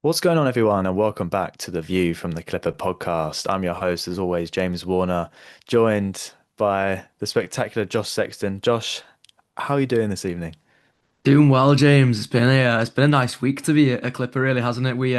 What's going on, everyone, and welcome back to the View from the Clipper podcast. I'm your host, as always, James Warner, joined by the spectacular Josh Sexton. Josh, how are you doing this evening? Doing well, James. It's been a nice week to be a Clipper, really, hasn't it? We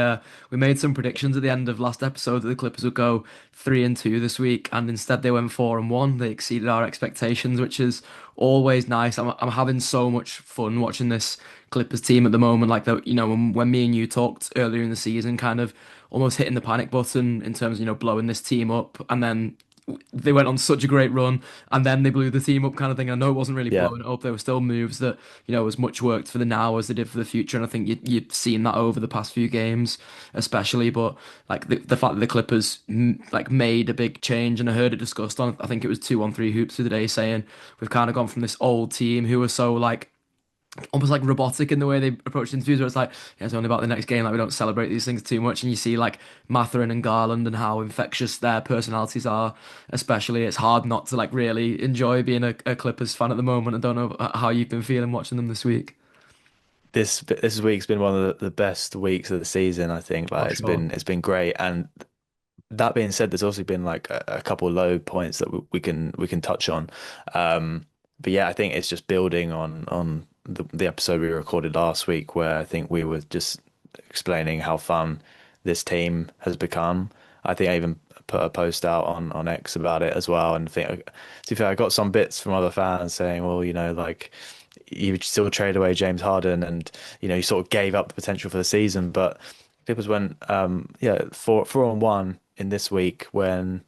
made some predictions at the end of last episode that the Clippers would go 3-2 this week, and instead they went 4-1. They exceeded our expectations, which is always nice. I'm having so much fun watching this Clippers team at the moment. Like when me and you talked earlier in the season, kind of almost hitting the panic button in terms of blowing this team up, and then they went on such a great run and then they blew the team up kind of thing. I know it wasn't really Yeah, blowing it up. There were still moves that, as much worked for the now as they did for the future. And I think you've seen that over the past few games, especially. But like the fact that the Clippers like made a big change, and I heard it discussed on, I think it was 2 on 3 hoops the other day, saying we've kind of gone from this old team who were so like almost like robotic in the way they approach interviews, where it's like, yeah, it's only about the next game. Like we don't celebrate these things too much, and you see like Matherin and Garland and how infectious their personalities are. Especially, it's hard not to like really enjoy being a Clippers fan at the moment. I don't know how you've been feeling watching them this week. this week's been one of the best weeks of the season, I think. For Like sure. it's been great. And that being said, there's also been like a couple low points that we can touch on. But yeah, I think it's just building on the episode we recorded last week, where I think we were just explaining how fun this team has become. I think I even put a post out on X about it as well, and think to be fair, I got some bits from other fans saying, well, like you would still trade away James Harden, and you sort of gave up the potential for the season, but Clippers went yeah, four on one in this week when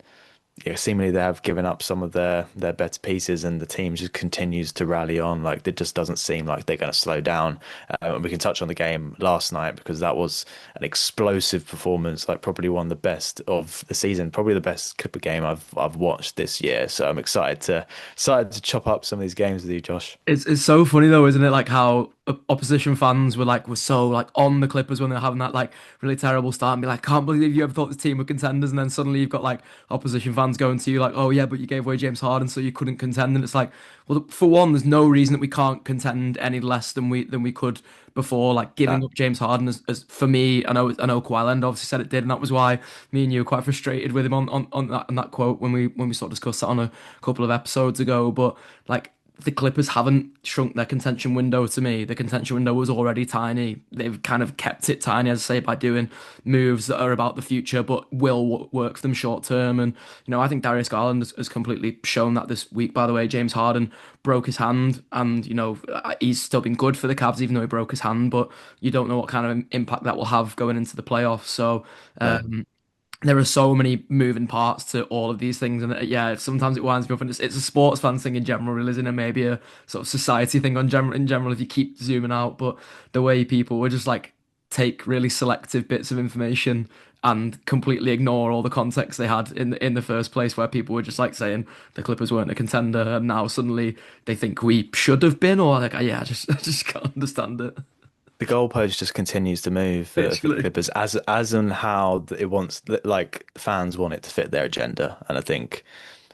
seemingly they have given up some of their better pieces, and the team just continues to rally on. Like it just doesn't seem like they're going to slow down. And we can touch on the game last night because that was an explosive performance, like probably one of the best of the season, probably the best Clipper game I've watched this year. So I'm excited to chop up some of these games with you, Josh. It's so funny though, isn't it? Like how opposition fans were so like on the Clippers when they're having that like really terrible start and be like, can't believe you ever thought this team were contenders, and then suddenly you've got like opposition fans going to you like, oh yeah, but you gave away James Harden so you couldn't contend, and it's like, well, for one, there's no reason that we can't contend any less than we could before. Like giving That up James Harden as for me, I know Kawhi Leonard obviously said it did, and that was why me and you were quite frustrated with him on that quote when we sort of discussed that on a couple of episodes ago, but like the Clippers haven't shrunk their contention window to me. The contention window was already tiny. They've kind of kept it tiny, as I say, by doing moves that are about the future but will work for them short term. And, I think Darius Garland has completely shown that this week, by the way. James Harden broke his hand, and, he's still been good for the Cavs, even though he broke his hand, but you don't know what kind of impact that will have going into the playoffs. So, no. there are so many moving parts to all of these things, and yeah, sometimes it winds me up, and it's a sports fan thing in general, really, isn't it? Maybe a sort of society thing in general if you keep zooming out. But the way people would just like take really selective bits of information and completely ignore all the context they had in the first place, where people were just like saying the Clippers weren't a contender, and now suddenly they think we should have been, or like, yeah, I just can't understand it. The goalpost just continues to move for the Literally. Clippers as and how it wants, like fans want it to fit their agenda, and I think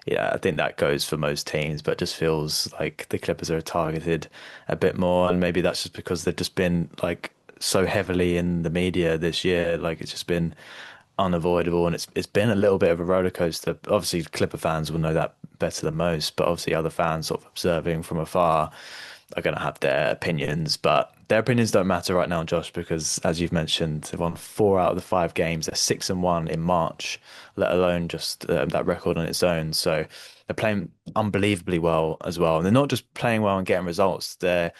that goes for most teams, but it just feels like the Clippers are targeted a bit more, and maybe that's just because they've just been like so heavily in the media this year, like it's just been unavoidable, and it's been a little bit of a roller coaster. Obviously, Clipper fans will know that better than most, but obviously other fans sort of observing from afar are going to have their opinions, but their opinions don't matter right now, Josh, because as you've mentioned, they've won 4 out of the 5 games. They're 6-1 in March, let alone just that record on its own. So they're playing unbelievably well as well, and they're not just playing well and getting results. They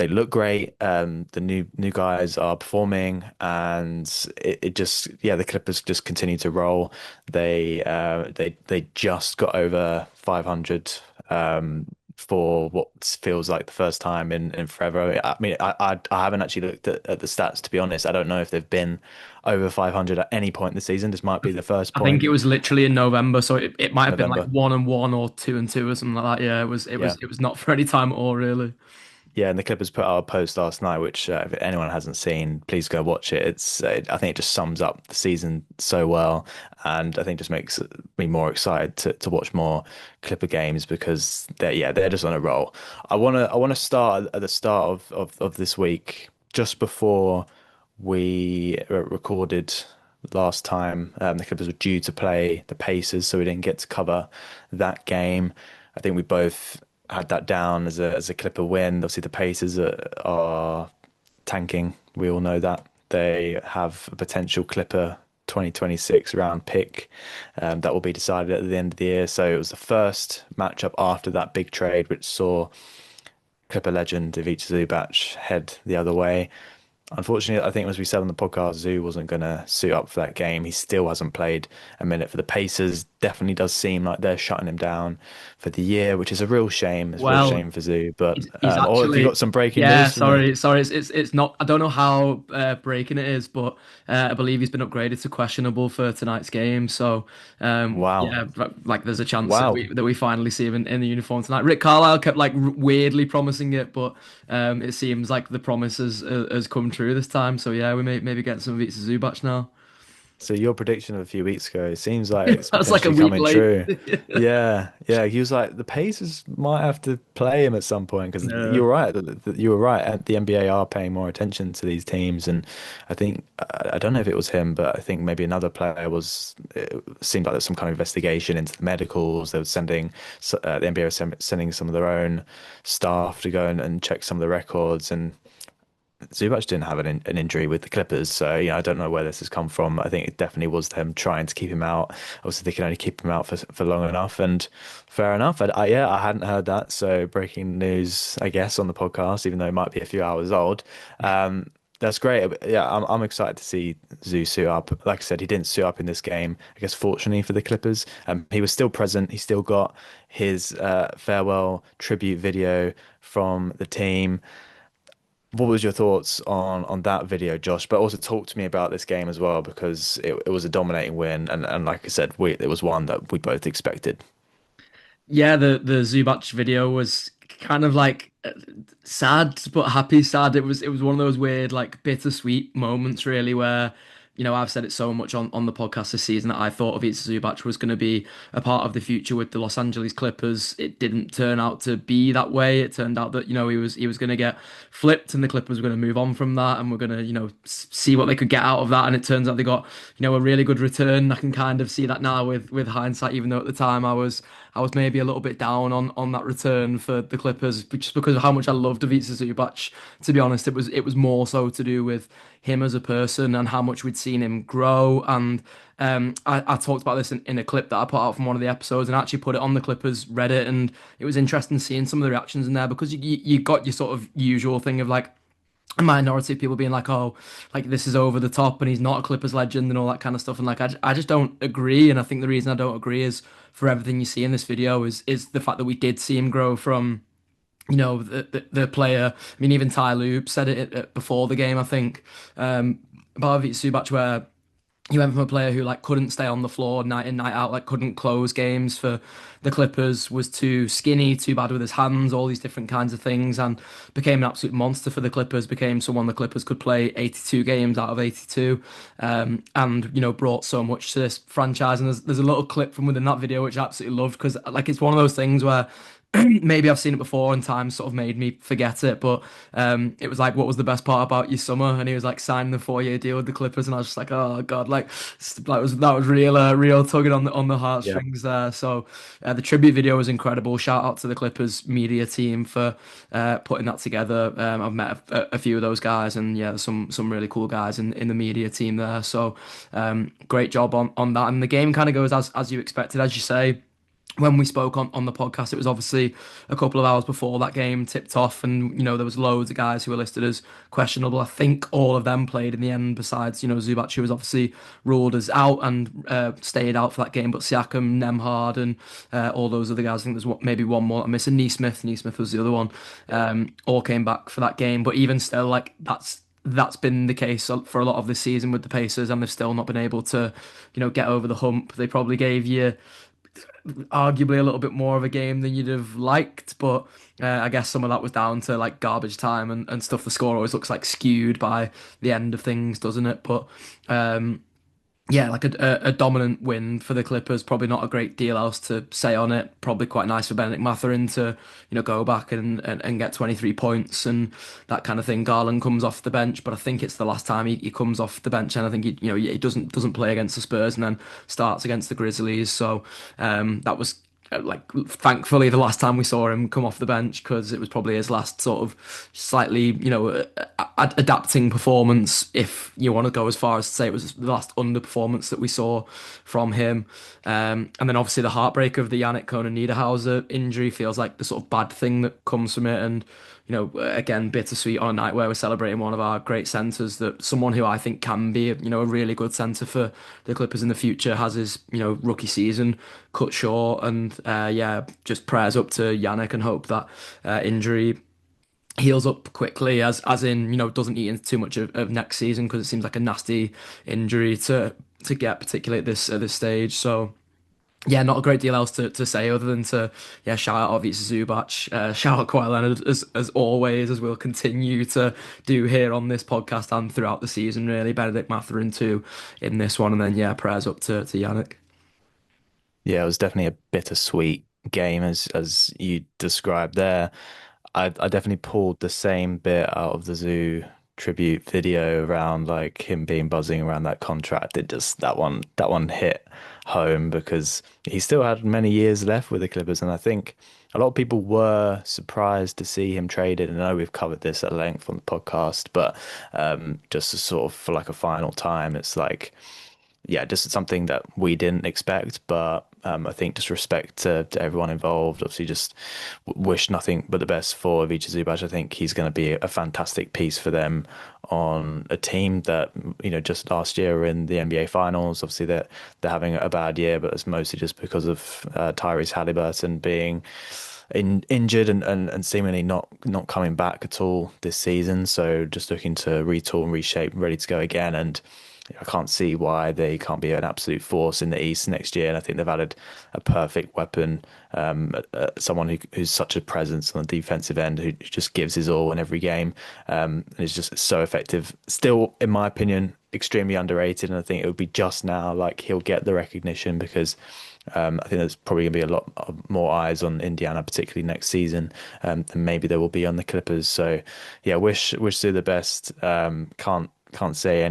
look great. The new guys are performing, and it just yeah, the Clippers just continue to roll. They just got over 500 for what feels like the first time in forever. I mean, I haven't actually looked at the stats, to be honest. I don't know if they've been over 500 at any point this season. This might be the first I think point it was literally in November, so it might in have been like November. 1-1 or 2-2 or something like that. Yeah, it Yeah. was it was not for any time at all, really. Yeah, and the Clippers put out a post last night, which if anyone hasn't seen, please go watch it. I think it just sums up the season so well, and I think just makes me more excited to watch more Clipper games because they're just on a roll. I wanna start at the start of this week, just before we recorded last time, the Clippers were due to play the Pacers, so we didn't get to cover that game. I think we both had that down as a Clipper win. Obviously, the Pacers are tanking. We all know that they have a potential Clipper 2026 round pick that will be decided at the end of the year. So it was the first matchup after that big trade, which saw Clipper legend Ivica Zubac head the other way. Unfortunately, I think as we said on the podcast, Zoo wasn't going to suit up for that game. He still hasn't played a minute for the Pacers. Definitely does seem like they're shutting him down for the year, which is a real shame. It's a real Well, shame for Zoo. But he's or have you actually, got some breaking yeah, news from the? sorry, it's not. I don't know how breaking it is, but I believe he's been upgraded to questionable for tonight's game. So Wow, yeah, like there's a chance that wow. we finally see him in the uniform tonight. Rick Carlisle kept like weirdly promising it, but it seems like the promise has come true this time. So yeah, we may maybe get some Ivica Zubac now. So your prediction of a few weeks ago, it seems like it's That's like a potentially week coming late. true. Yeah, yeah. He was like the Pacers might have to play him at some point because Yeah. you're right. You were right. The NBA are paying more attention to these teams, and I think I don't know if it was him, but I think maybe another player was. It seemed like there was some kind of investigation into the medicals. They were sending the NBA was sending some of their own staff to go and check some of the records and. Zubac didn't have an injury with the Clippers, so I don't know where this has come from. I think it definitely was them trying to keep him out. Obviously, they can only keep him out for long enough, and fair enough. Yeah, I hadn't heard that, so breaking news, I guess, on the podcast, even though it might be a few hours old. That's great. Yeah, I'm excited to see Zoo suit up. Like I said, he didn't suit up in this game. I guess fortunately for the Clippers, he was still present. He still got his farewell tribute video from the team. What was your thoughts on that video, Josh? But also talk to me about this game as well because it was a dominating win, and like I said, it was one that we both expected. Yeah, the Zubac video was kind of like sad but happy sad. It was one of those weird like bittersweet moments really where I've said it so much on the podcast this season that I thought Ivica Zubac was going to be a part of the future with the Los Angeles Clippers. It didn't turn out to be that way. It turned out that he was going to get flipped and the Clippers were going to move on from that and we're going to see what they could get out of that. And it turns out they got a really good return. I can kind of see that now with hindsight, even though at the time I was maybe a little bit down on that return for the Clippers just because of how much I loved Ivica Zubac. To be honest, it was more so to do with him as a person and how much we'd seen him grow. And I talked about this in a clip that I put out from one of the episodes and actually put it on the Clippers Reddit. And it was interesting seeing some of the reactions in there because you got your sort of usual thing of like a minority of people being like, oh, like this is over the top and he's not a Clippers legend and all that kind of stuff. And like, I just don't agree. And I think the reason I don't agree is for everything you see in this video is the fact that we did see him grow from the player. I mean, even Ty Lue said it before the game, I think, about Ivica Zubac, where he went from a player who like couldn't stay on the floor night in night out, like couldn't close games for the Clippers, was too skinny, too bad with his hands, all these different kinds of things, and became an absolute monster for the Clippers. Became someone the Clippers could play 82 games out of 82, and brought so much to this franchise. And there's a little clip from within that video which I absolutely loved because like it's one of those things where maybe I've seen it before and time sort of made me forget it, but it was like, what was the best part about your summer? And he was like signing the 4-year deal with the Clippers, and I was just like, oh God, like that was real tugging on the Yeah. heartstrings there. So the tribute video was incredible. Shout out to the Clippers media team for putting that together. I've met a few of those guys, and yeah, some really cool guys in the media team there. So great job on that. And the game kind of goes as you expected, as you say when we spoke on the podcast, it was obviously a couple of hours before that game tipped off, and there was loads of guys who were listed as questionable. I think all of them played in the end, besides Zubac, who was obviously ruled as out and stayed out for that game. But Siakam, Nemhard, and all those other guys. I think there's maybe one more I'm missing. Neesmith. Neesmith was the other one. All came back for that game, but even still, like that's been the case for a lot of this season with the Pacers, and they've still not been able to, get over the hump. They probably gave you arguably a little bit more of a game than you'd have liked, but I guess some of that was down to like garbage time and stuff. The score always looks like skewed by the end of things, doesn't it? But yeah, like a dominant win for the Clippers. Probably not a great deal else to say on it. Probably quite nice for Benedict Mathurin to, go back and get 23 points and that kind of thing. Garland comes off the bench, but I think it's the last time he comes off the bench, and I think he doesn't play against the Spurs and then starts against the Grizzlies. So that was like thankfully the last time we saw him come off the bench, because it was probably his last sort of slightly adapting performance, if you want to go as far as to say it was the last underperformance that we saw from him. And then obviously the heartbreak of the Yannick Conan Niederhauser injury feels like the sort of bad thing that comes from it. And again, bittersweet on a night where we're celebrating one of our great centers, that someone who I think can be, a really good center for the Clippers in the future, has his, rookie season cut short. And yeah, just prayers up to Yannick and hope that injury heals up quickly, as in, doesn't eat into too much of next season, because it seems like a nasty injury to get, particularly at this stage. So yeah, not a great deal else to say other than to, yeah, shout out obviously Zubac, shout out Kawhi Leonard as always, as we'll continue to do here on this podcast and throughout the season, really. Benedict Mathurin too in this one, and then yeah, prayers up to Yannick. Yeah, it was definitely a bittersweet game as you described there. I definitely pulled the same bit out of the Zoo tribute video around like him being buzzing around that contract. It just that one hit home because he still had many years left with the Clippers, and I think a lot of people were surprised to see him traded. And I know we've covered this at length on the podcast, but just to sort of for like a final time, it's like yeah, just something that we didn't expect. But I think just respect to everyone involved. Obviously, just wish nothing but the best for Ivica Zubac. I think he's going to be a fantastic piece for them on a team that, just last year were in the NBA Finals. Obviously, they're having a bad year, but it's mostly just because of Tyrese Halliburton being injured and seemingly not coming back at all this season. So just looking to retool and reshape, ready to go again. And I can't see why they can't be an absolute force in the East next year. And I think they've added a perfect weapon, someone who's such a presence on the defensive end, who just gives his all in every game, and is just so effective. Still, in my opinion, extremely underrated. And I think it would be just now like he'll get the recognition because I think there's probably going to be a lot more eyes on Indiana, particularly next season, than maybe there will be on the Clippers. So, yeah, wish Sue the best. Can't say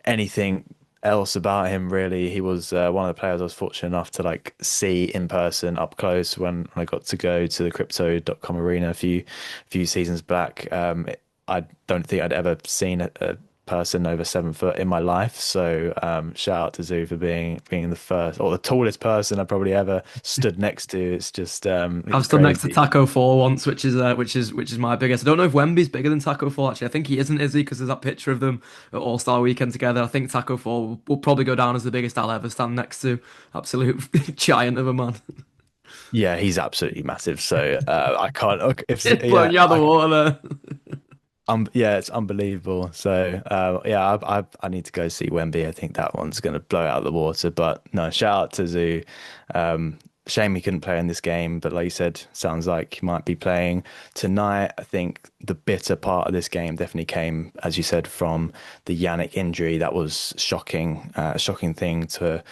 anything else about him really. He was one of the players I was fortunate enough to like see in person up close when I got to go to the Crypto.com arena a few seasons back. I don't think I'd ever seen a person over 7 foot in my life. So shout out to Zoo for being the first or the tallest person I probably ever stood next to. It's I've stood next to crazy. Taco Fall once, which is my biggest. I don't know if Wemby's bigger than Taco Fall actually. I think he isn't, is he? Because there's that picture of them at All Star Weekend together. I think Taco Fall will probably go down as the biggest I'll ever stand next to. Absolute giant of a man. Yeah, he's absolutely massive. So I can't. Okay, if Blowing yeah, you out of the water there. yeah, it's unbelievable. So yeah, I need to go see Wemby. I think that one's going to blow out of the water. But no, shout out to Zoo. Shame he couldn't play in this game, but like you said, sounds like he might be playing tonight. I think the bitter part of this game definitely came, as you said, from the Yannick injury. That was shocking, shocking thing to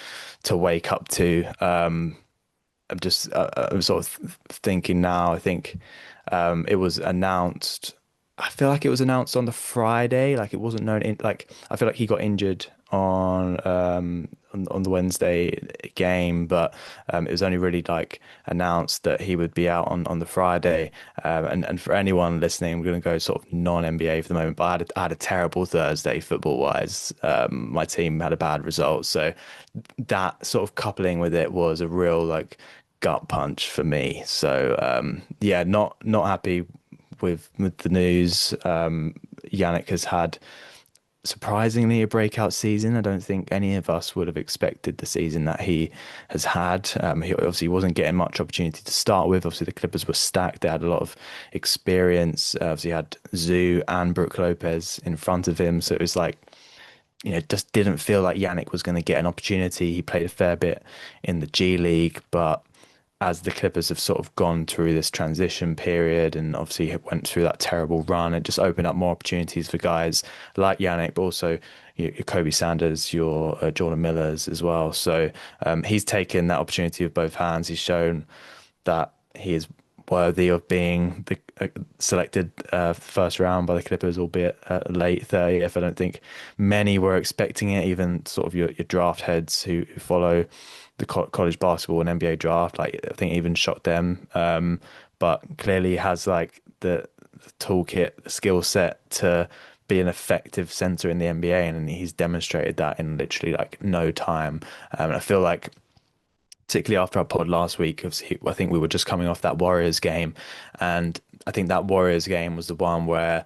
wake up to. I'm sort of thinking now. I think it was announced. I feel like it was announced on the Friday. Like it wasn't known. Like I feel like he got injured on the Wednesday game, but it was only really like announced that he would be out on the Friday. And for anyone listening, I'm going to go sort of non-NBA for the moment. But I had a terrible Thursday football wise. My team had a bad result, so that sort of coupling with it was a real like gut punch for me. So yeah, not happy with the news. Yannick has had surprisingly a breakout season. I don't think any of us would have expected the season that he has had. He obviously wasn't getting much opportunity to start with. Obviously, the Clippers were stacked. They had a lot of experience. Obviously, had Zoo and Brook Lopez in front of him. So it was like, it just didn't feel like Yannick was going to get an opportunity. He played a fair bit in the G League, but as the Clippers have sort of gone through this transition period and obviously went through that terrible run, it just opened up more opportunities for guys like Yannick, but also your Kobe Sanders, your Jordan Millers as well. So he's taken that opportunity with both hands. He's shown that he is worthy of being selected first round by the Clippers, albeit late 30th. I don't think many were expecting it, even sort of your draft heads who follow the college basketball and NBA draft. Like I think it even shocked them. But clearly has like the toolkit, the skill set to be an effective center in the NBA, and he's demonstrated that in literally like no time. And I feel like particularly after our pod last week, obviously, I think we were just coming off that Warriors game, and I think that Warriors game was the one where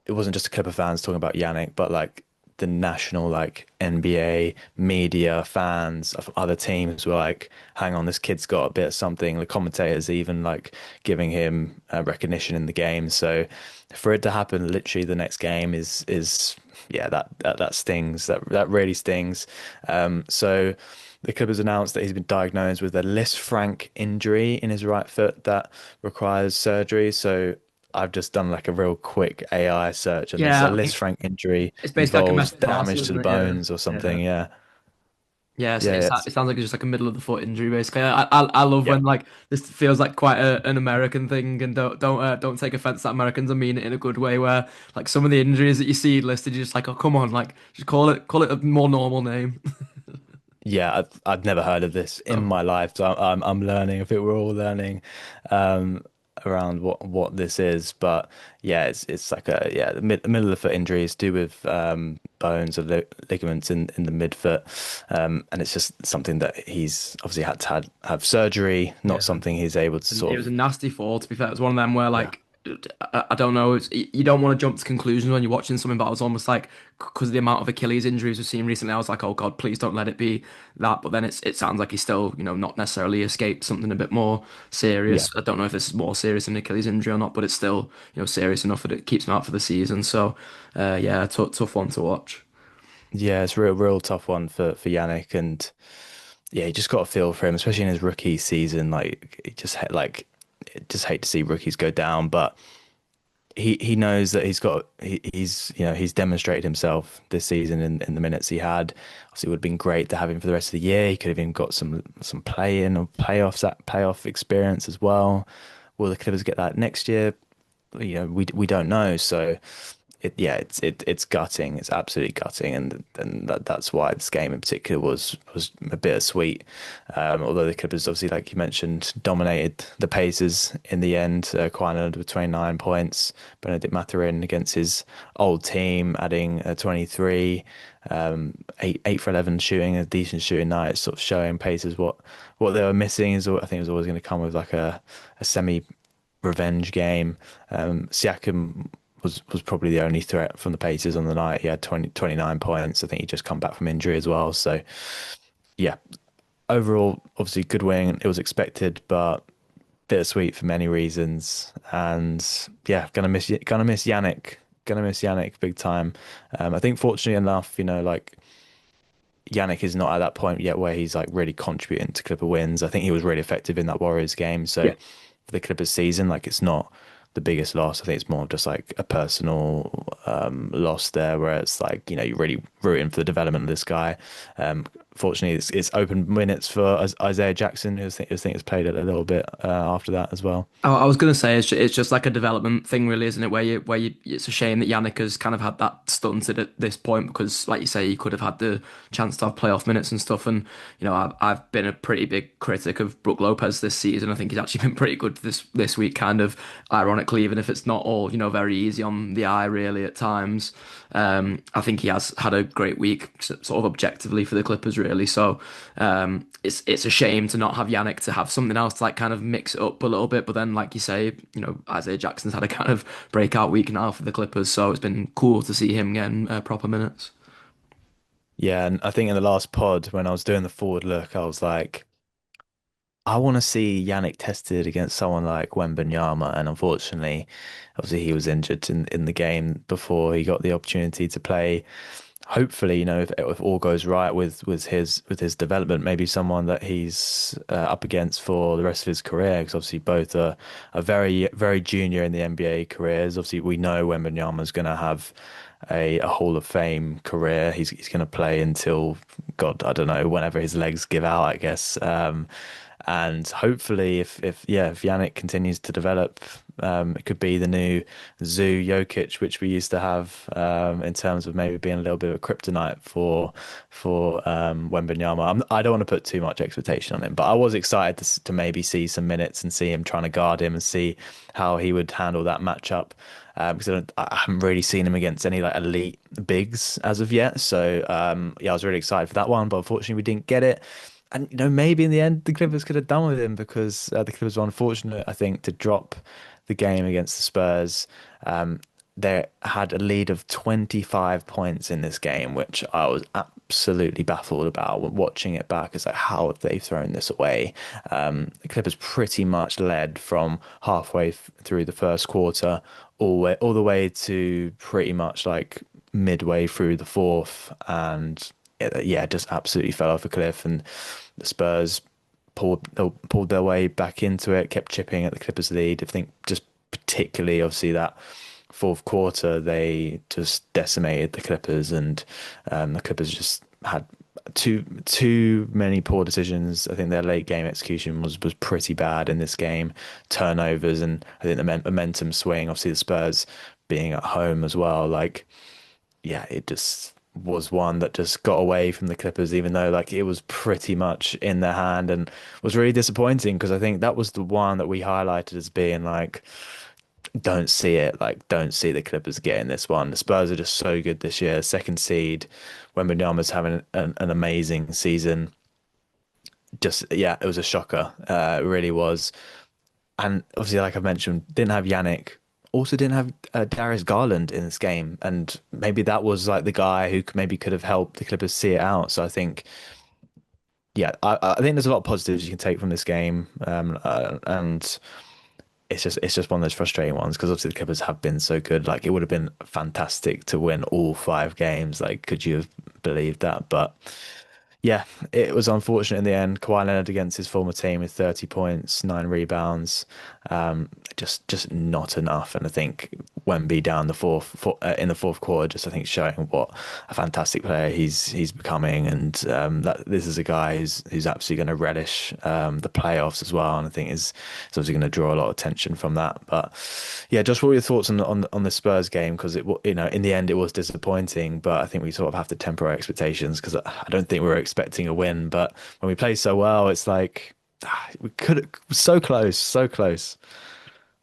it wasn't just the Clipper fans talking about Yannick, but like the national like NBA media fans of other teams were like, "Hang on, this kid's got a bit of something." The commentators even like giving him recognition in the game. So for it to happen literally the next game is yeah, that stings. That really stings. So the Clippers announced that he's been diagnosed with a Lisfranc injury in his right foot that requires surgery. So I've just done like a real quick AI search, and this a Yeah, I think Lisfranc injury it's basically like a involves metatarsal, damage to isn't the it? Yeah. bones or Yeah. something. Yeah, Yeah, yeah, yeah. it sounds like it's just like a middle of the foot injury, basically. I love Yeah. when like this feels like quite an American thing, and don't take offense that Americans, I mean it in a good way, where like some of the injuries that you see listed, you're just like, oh come on, like just call it a more normal name. Yeah, I've never heard of this in Oh, my life, so I'm learning. I think we're all learning um, around what this is, but yeah, it's like a yeah the middle of the foot injury is to do with bones or ligaments in the midfoot, and it's just something that he's obviously had to have surgery, not yeah. something he's able to And it sort was a of nasty fall, to be fair. It was one of them where, yeah. like, I don't know, you don't want to jump to conclusions when you're watching something, but I was almost like, because of the amount of Achilles injuries we've seen recently, I was like, oh God, please don't let it be that. But then it sounds like he's still, not necessarily escaped something a bit more Yeah. serious. I don't know if this is more serious than Achilles injury or not, but it's still, serious enough that it keeps him out for the season. So, yeah, tough one to watch. Yeah, it's a real tough one for Yannick, and yeah, you just got to feel for him, especially in his rookie season. Like, just hate to see rookies go down, but he knows that he's demonstrated himself this season in the minutes he had. Obviously, it would have been great to have him for the rest of the year. He could have even got some play in or playoffs that playoff experience as well. Will the Clippers get that next year? We don't know. So yeah, it's gutting. It's absolutely gutting, and that's why this game in particular was a bittersweet. Although the Clippers obviously, like you mentioned, dominated the Pacers in the end. Kawhi Leonard with 29 points, Benedict Mathurin against his old team, adding 23, 8 for 11 shooting, a decent shooting night, sort of showing Pacers what they were missing. Is I think it was always going to come with like a semi revenge game. Siakam was probably the only threat from the Pacers on the night. He had 29 points. I think he just come back from injury as well. So yeah, overall, obviously good win. It was expected, but bittersweet for many reasons. And yeah, gonna miss Yannick. Gonna miss Yannick big time. I think fortunately enough, like Yannick is not at that point yet where he's like really contributing to Clipper wins. I think he was really effective in that Warriors game. So Yeah. for the Clippers season, like it's not the biggest loss. I think it's more of just like a personal loss there, where it's like you're really rooting for the development of this guy. Fortunately, it's open minutes for Isaiah Jackson, who I think has played it a little bit after that as well. I was gonna say it's just like a development thing, really, isn't it? Where you it's a shame that Yannick has kind of had that stunted at this point because, like you say, he could have had the chance to have playoff minutes and stuff. And I've been a pretty big critic of Brook Lopez this season. I think he's actually been pretty good this week, kind of ironically, even if it's not all very easy on the eye, really at times. I think he has had a great week, sort of objectively for the Clippers, really. So it's a shame to not have Yannick to have something else to like kind of mix it up a little bit. But then, like you say, Isaiah Jackson's had a kind of breakout week now for the Clippers, so it's been cool to see him getting proper minutes. Yeah, and I think in the last pod when I was doing the forward look, I was like, I want to see Yannick tested against someone like Wembanyama, and unfortunately, obviously he was injured in the game before he got the opportunity to play. hopefully, if all goes right with his development, maybe someone that he's up against for the rest of his career. Because obviously both are very very junior in the NBA careers. Obviously, we know Wembanyama's going to have a Hall of Fame career. He's going to play until God, I don't know, whenever his legs give out, I guess. And hopefully, if Yannick continues to develop, it could be the new Zoo Jokic, which we used to have in terms of maybe being a little bit of a kryptonite for Wembanyama. I don't want to put too much expectation on him, but I was excited to maybe see some minutes and see him trying to guard him and see how he would handle that matchup. Because I haven't really seen him against any like elite bigs as of yet. So yeah, I was really excited for that one, but unfortunately we didn't get it. And maybe in the end the Clippers could have done with him because the Clippers were unfortunate, I think, to drop the game against the Spurs. They had a lead of 25 points in this game, which I was absolutely baffled about when watching it back. It's like, how have they thrown this away? The Clippers pretty much led from halfway through the first quarter all the way to pretty much like midway through the fourth, and yeah, just absolutely fell off a cliff. And the Spurs pulled their way back into it, kept chipping at the Clippers' lead. I think just particularly, obviously, that fourth quarter, they just decimated the Clippers, and the Clippers just had too many poor decisions. I think their late game execution was pretty bad in this game. Turnovers, and I think the momentum swing. Obviously, the Spurs being at home as well. Like, yeah, it just was one that just got away from the Clippers, even though like it was pretty much in their hand, and was really disappointing because I think that was the one that we highlighted as being like, don't see it, like don't see the Clippers getting this one. The Spurs are just so good this year, second seed. Wembanyama's having an amazing season. Just yeah, it was a shocker. It really was. And obviously, like I mentioned, didn't have Yannick. Also, didn't have Darius Garland in this game, and maybe that was like the guy who maybe could have helped the Clippers see it out. So I think, yeah, I think there's a lot of positives you can take from this game, and it's just one of those frustrating ones because obviously the Clippers have been so good. Like it would have been fantastic to win all 5 games. Like, could you have believed that? But yeah, it was unfortunate in the end. Kawhi Leonard against his former team with 30 points, 9 rebounds, just not enough. And I think Wemby down in the fourth quarter, just I think showing what a fantastic player he's becoming, and that this is a guy who's absolutely going to relish the playoffs as well. And I think is obviously going to draw a lot of attention from that. But yeah, Josh, what were your thoughts on the Spurs game? Because in the end it was disappointing, but I think we sort of have to temper our expectations because I don't think we were expecting a win. But when we play so well, it's like we could so close, so close.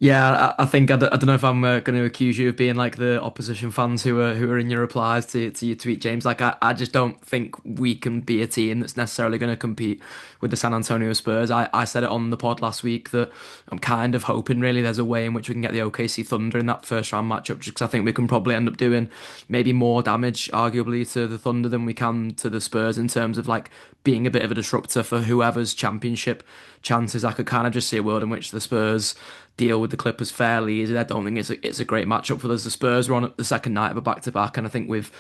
Yeah, I think I don't know if I'm going to accuse you of being like the opposition fans who are in your replies to your tweet, James. Like I just don't think we can be a team that's necessarily going to compete with the San Antonio Spurs. I said it on the pod last week that I'm kind of hoping really there's a way in which we can get the OKC Thunder in that first round matchup, just because I think we can probably end up doing maybe more damage, arguably, to the Thunder than we can to the Spurs in terms of like being a bit of a disruptor for whoever's championship chances. I could kind of just see a world in which the Spurs deal with the Clippers fairly easy. I don't think it's a great matchup for us. The Spurs were on the second night of a back-to-back, and I think we've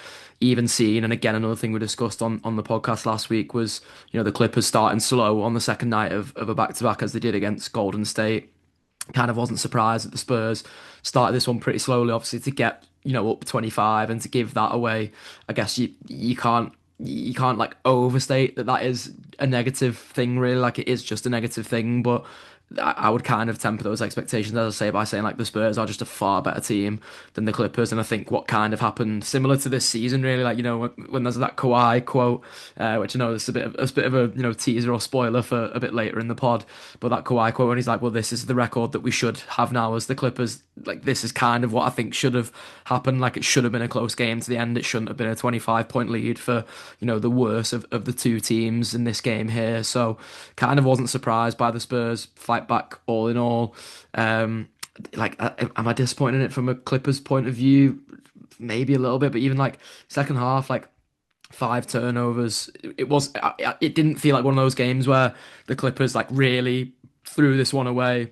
even seen, and again, another thing we discussed on the podcast last week was, the Clippers starting slow on the second night of a back-to-back as they did against Golden State. Kind of wasn't surprised that the Spurs started this one pretty slowly, obviously, to get, up 25 and to give that away. I guess you can't like overstate that is a negative thing, really. Like it is just a negative thing, but I would kind of temper those expectations, as I say, by saying like the Spurs are just a far better team than the Clippers. And I think what kind of happened, similar to this season, really, like when there's that Kawhi quote, which I know is a bit of a teaser or spoiler for a bit later in the pod, but that Kawhi quote when he's like, "Well, this is the record that we should have now as the Clippers." Like this is kind of what I think should have happened. Like it should have been a close game to the end. It shouldn't have been a 25-point lead for the worst of the two teams in this game here. So kind of wasn't surprised by the Spurs fight back all in all. Am I disappointed in it from a Clippers point of view? Maybe a little bit, but even like second half, like 5 turnovers. It didn't feel like one of those games where the Clippers like really threw this one away.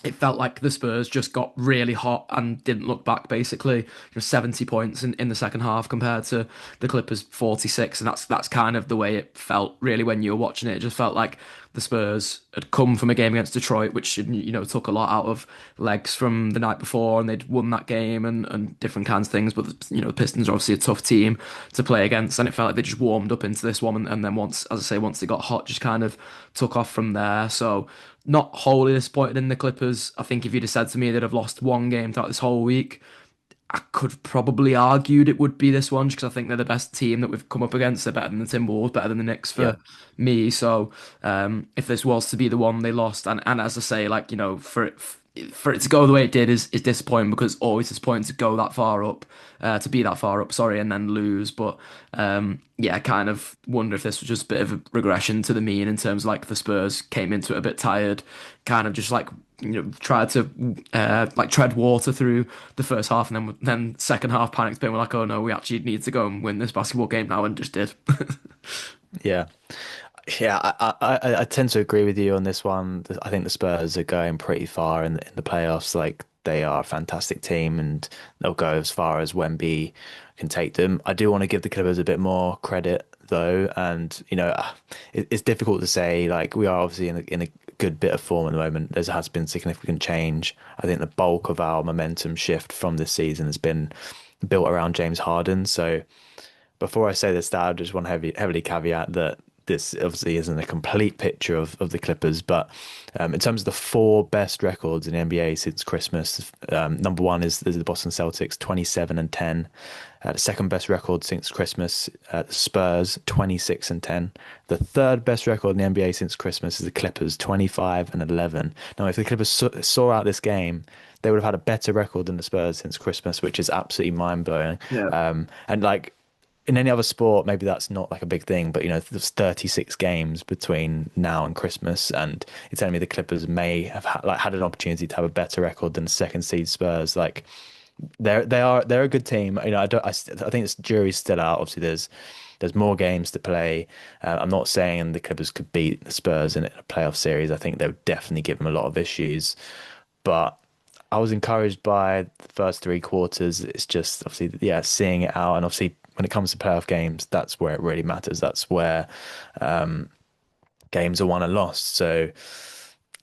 it felt like the Spurs just got really hot and didn't look back, basically. 70 points in the second half compared to the Clippers 46. And that's kind of the way it felt really when you were watching it. It just felt like the Spurs had come from a game against Detroit, which, took a lot out of legs from the night before, and they'd won that game and different kinds of things. But, the Pistons are obviously a tough team to play against. And it felt like they just warmed up into this one. And then once, as I say, once they got hot, just kind of took off from there. So, not wholly disappointed in the Clippers. I think if you'd have said to me they'd have lost one game throughout this whole week, I could have probably argued it would be this one because I think they're the best team that we've come up against. They're better than the Timberwolves, better than the Knicks Yeah. for me. So if this was to be the one they lost, and as I say, like for it to go the way it did is disappointing because always disappointing to go that far up, to be that far up, sorry, and then lose. But yeah, I kind of wonder if this was just a bit of a regression to the mean in terms of like the Spurs came into it a bit tired, kind of just like tried to like tread water through the first half, and then second half panicked a bit. We're like, oh no, we actually need to go and win this basketball game now, and just did. Yeah. Yeah, I tend to agree with you on this one. I think the Spurs are going pretty far in the playoffs. Like they are a fantastic team, and they'll go as far as Wemby can take them. I do want to give the Clippers a bit more credit though, and it's difficult to say. Like we are obviously in a good bit of form at the moment. There has been significant change. I think the bulk of our momentum shift from this season has been built around James Harden. So before I say this, I just want to heavily caveat that this obviously isn't a complete picture of the Clippers, but in terms of the four best records in the NBA since Christmas, number one is the Boston Celtics, 27-10. The second best record since Christmas, the Spurs, 26-10. The third best record in the NBA since Christmas is the Clippers, 25-11. Now, if the Clippers saw out this game, they would have had a better record than the Spurs since Christmas, which is absolutely mind blowing. Yeah. And like in any other sport, maybe that's not like a big thing, but there's 36 games between now and Christmas, and you're telling me the Clippers may have had an opportunity to have a better record than the second seed Spurs. Like they're a good team. I think this jury's still out. Obviously, there's more games to play. I'm not saying the Clippers could beat the Spurs in a playoff series. I think they would definitely give them a lot of issues, but I was encouraged by the first three quarters. It's just obviously, yeah, seeing it out, and obviously when it comes to playoff games, that's where it really matters. That's where games are won and lost. So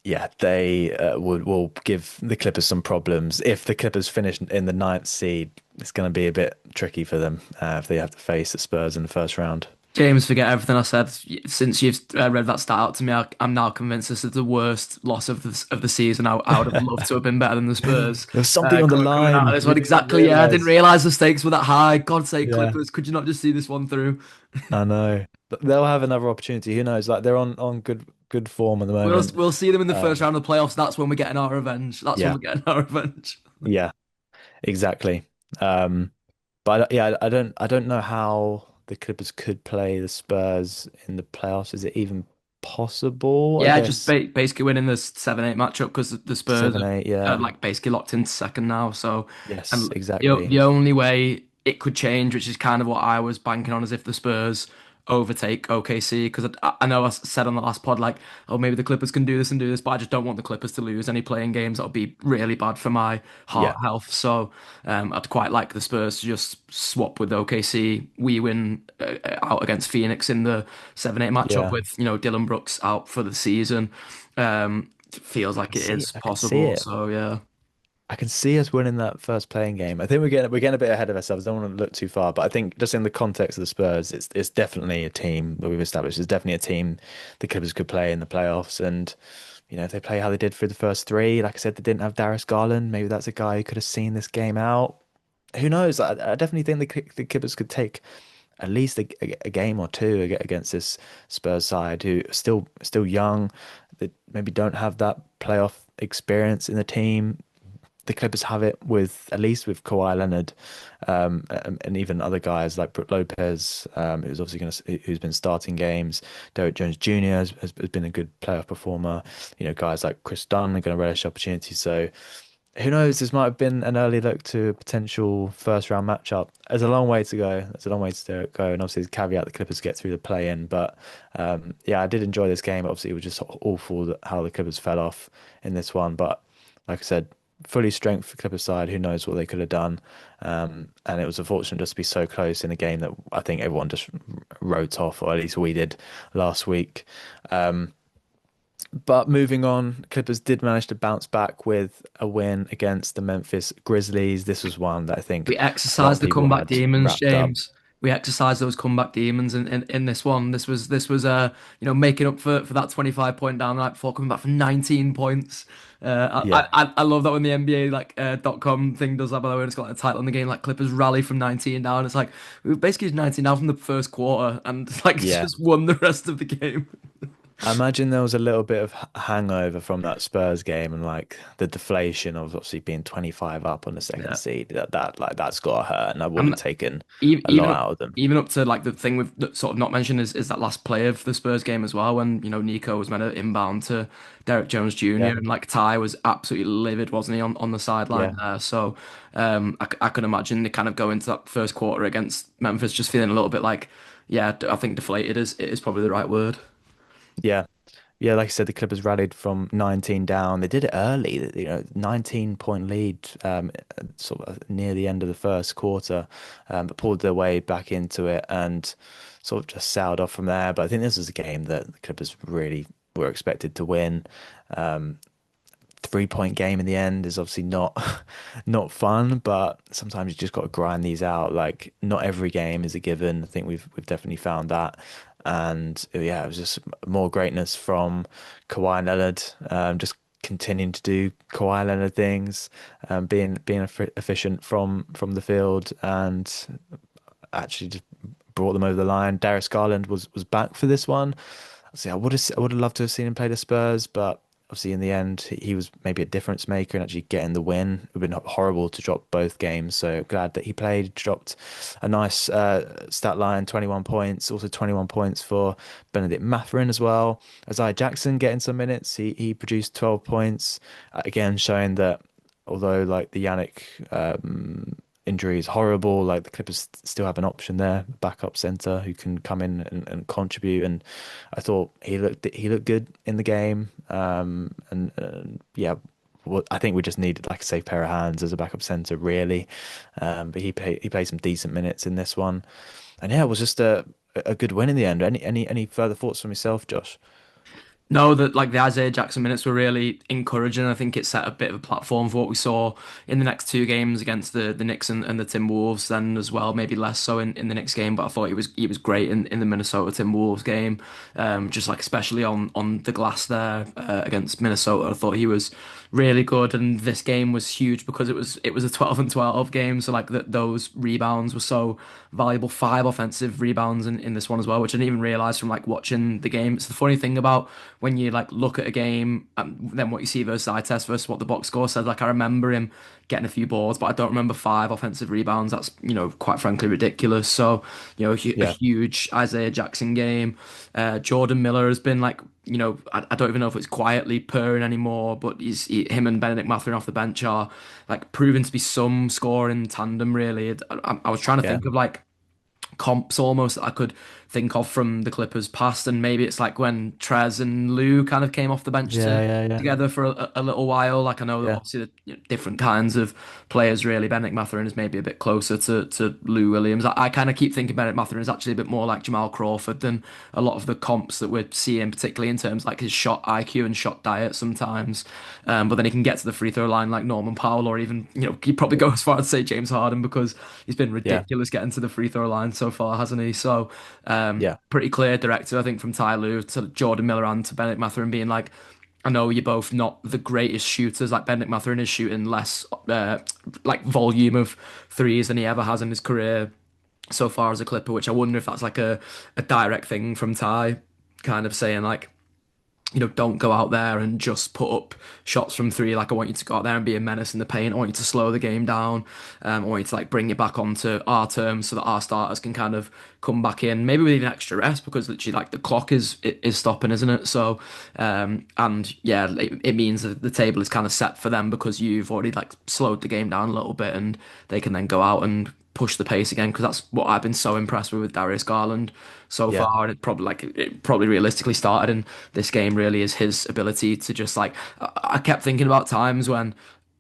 yeah, they will give the Clippers some problems. If the Clippers finish in the ninth seed, it's going to be a bit tricky for them if they have to face the Spurs in the first round. James, forget everything I said. Since you've read that stat out to me, I'm now convinced this is the worst loss of the season. I would have loved to have been better than the Spurs. There's something on the Coming out of line. this You one, didn't exactly. Yeah, I didn't realize. realize the stakes were that high. God's sake, Yeah, Clippers, could you not just see this one through? I know. But they'll have another opportunity. Who knows? Like they're on good form at the We'll moment. we'll see them in the first Um, round of the playoffs. That's when we're getting our revenge. That's when yeah, we're getting our revenge. yeah, exactly. Um, but yeah, I don't know how the Clippers could play the Spurs in the playoffs. Is it even possible? I Yeah, just guess basically winning the 7-8 matchup because the Spurs 7-8. are Yeah. like basically locked into second now. So, Yes, and exactly. the only way it could change, which is kind of what I was banking on, is if the Spurs overtake OKC. Because I know I said on the last pod, like, oh, maybe the Clippers can do this and do this, but I just don't want the Clippers to lose any playing games. That would be really bad for my heart Yeah, health. So, I'd quite like the Spurs to just swap with OKC. We win out against Phoenix in the 7-8 matchup yeah. with, Dylan Brooks out for the season. Feels I like can it see. is I can see possible. it. So yeah. I can see us winning that first playing game. I think we're getting a bit ahead of ourselves. Don't want to look too far, but I think just in the context of the Spurs, it's definitely a team that we've established. It's definitely a team the Clippers could play in the playoffs, and if they play how they did for the first three, like I said, they didn't have Darius Garland. Maybe that's a guy who could have seen this game out. Who knows? I definitely think the Clippers could take at least a game or two against this Spurs side who are still young. That maybe don't have that playoff experience in the team. The Clippers have it with at least with Kawhi Leonard, and even other guys like Brook Lopez, who's obviously who's been starting games. Derrick Jones Jr. Has been a good playoff performer. Guys like Chris Dunn are going to relish opportunities. So who knows? This might have been an early look to a potential first round matchup. There's a long way to go. There's a long way to go, and obviously, the caveat the Clippers get through the play in. But yeah, I did enjoy this game. Obviously, it was just awful how the Clippers fell off in this one, but. like I said, fully strength for Clippers side. Who knows what they could have done? And it was unfortunate just to be so close in a game that I think everyone just wrote off, or at least we did last week. Um, but moving on, Clippers did manage to bounce back with a win against the Memphis Grizzlies. This was one that I think We a lot of exercised the people comeback had demons, wrapped up. James. We exercised those comeback demons in this one. This was making up for that 25 point down the night before coming back from 19 points. Yeah, I love that when the NBA .com thing does that, by the way. It's got like, a title in the game like Clippers rally from 19 down. It's like we were basically 19 down from the first quarter and like yeah. just won the rest of the game. I imagine there was a little bit of hangover from that Spurs game and like the deflation of obviously being 25 up on the second Yeah. seed. That's got to hurt, and that would And have taken even a even lot up out of them. even up to like the thing we've sort of not mentioned is that last play of the Spurs game as well when Nico was meant to inbound to Derek Jones Jr. Yeah, and like Ty was absolutely livid, wasn't he, on the sideline yeah, there? So I can imagine they kind of go into that first quarter against Memphis just feeling a little bit like yeah, I think deflated is probably the right word. yeah. Yeah, like I said, the Clippers rallied from 19 down. They did it early, 19-point lead, sort of near the end of the first quarter, but pulled their way back into it and sort of just sailed off from there. But I think this was a game that the Clippers really were expected to win. 3-point game in the end is obviously not not fun, but sometimes you just got to grind these out. Like not every game is a given. I think we've definitely found that. And yeah, it was just more greatness from Kawhi Leonard, just continuing to do Kawhi Leonard things, being efficient from the field, and actually just brought them over the line. Darius Garland was back for this one. See, I would have loved to have seen him play the Spurs, but obviously in the end he was maybe a difference maker and actually getting the win. It would have been horrible to drop both games, so glad that he played. Dropped a nice stat line, 21 points, also 21 points for Benedict Mathurin as well. Isaiah Jackson getting some minutes, he produced 12 points, again showing that although like the Yannick injury is horrible, like the Clippers still have an option there, a backup center who can come in and contribute. And I thought he looked good in the game. And yeah, well, I think we just needed like a safe pair of hands as a backup center, really. But he played some decent minutes in this one, and yeah, it was just a good win in the end. Any further thoughts from yourself, Josh? No, that like the Isaiah Jackson minutes were really encouraging. I think it set a bit of a platform for what we saw in the next two games against the Knicks and the Timberwolves then as well. Maybe less so in the Knicks game, but I thought he was great in the Minnesota Timberwolves game. Just like especially on the glass there against Minnesota. I thought he was really good, and this game was huge because it was a 12 and 12 game. So like those rebounds were so valuable. Five offensive rebounds in this one as well, which I didn't even realize from like watching the game. It's the funny thing about when you like look at a game and then what you see versus eye test versus what the box score says. Like I remember him getting a few boards, but I don't remember five offensive rebounds. That's quite frankly ridiculous. So a Yeah, huge Isaiah Jackson game. Jordan Miller has been like I don't even know if it's quietly purring anymore, but him and Benedict Mathurin off the bench are like proven to be some scoring tandem. Really, I was trying to yeah, think of like comps almost that I could think of from the Clippers past, and maybe it's like when Trez and Lou kind of came off the bench yeah, yeah, yeah, together for a little while. Like I know that yeah, obviously different kinds of players really. Benedict Mathurin is maybe a bit closer to Lou Williams. I kind of keep thinking Benedict Mathurin is actually a bit more like Jamal Crawford than a lot of the comps that we're seeing, particularly in terms like his shot IQ and shot diet sometimes. But then he can get to the free throw line like Norman Powell, or even he'd probably go as far as say James Harden because he's been yeah, ridiculous getting to the free throw line so far, hasn't he? So yeah, pretty clear directive, I think, from Ty Lue to Jordan Miller and to Benedict Mathurin being like, I know you're both not the greatest shooters. Like Benedict Mathurin is shooting less, like volume of threes than he ever has in his career so far as a Clipper, which I wonder if that's like a direct thing from Ty, kind of saying like, don't go out there and just put up shots from three. Like I want you to go out there and be a menace in the paint. I want you to slow the game down. I want you to like bring it back onto our terms so that our starters can kind of come back in, maybe with an extra rest because literally like the clock is stopping, isn't it? So and yeah, it means that the table is kind of set for them because you've already like slowed the game down a little bit, and they can then go out and push the pace again because that's what I've been so impressed with Darius Garland so Yeah, far. And it probably realistically started in this game really is his ability to just like I kept thinking about times when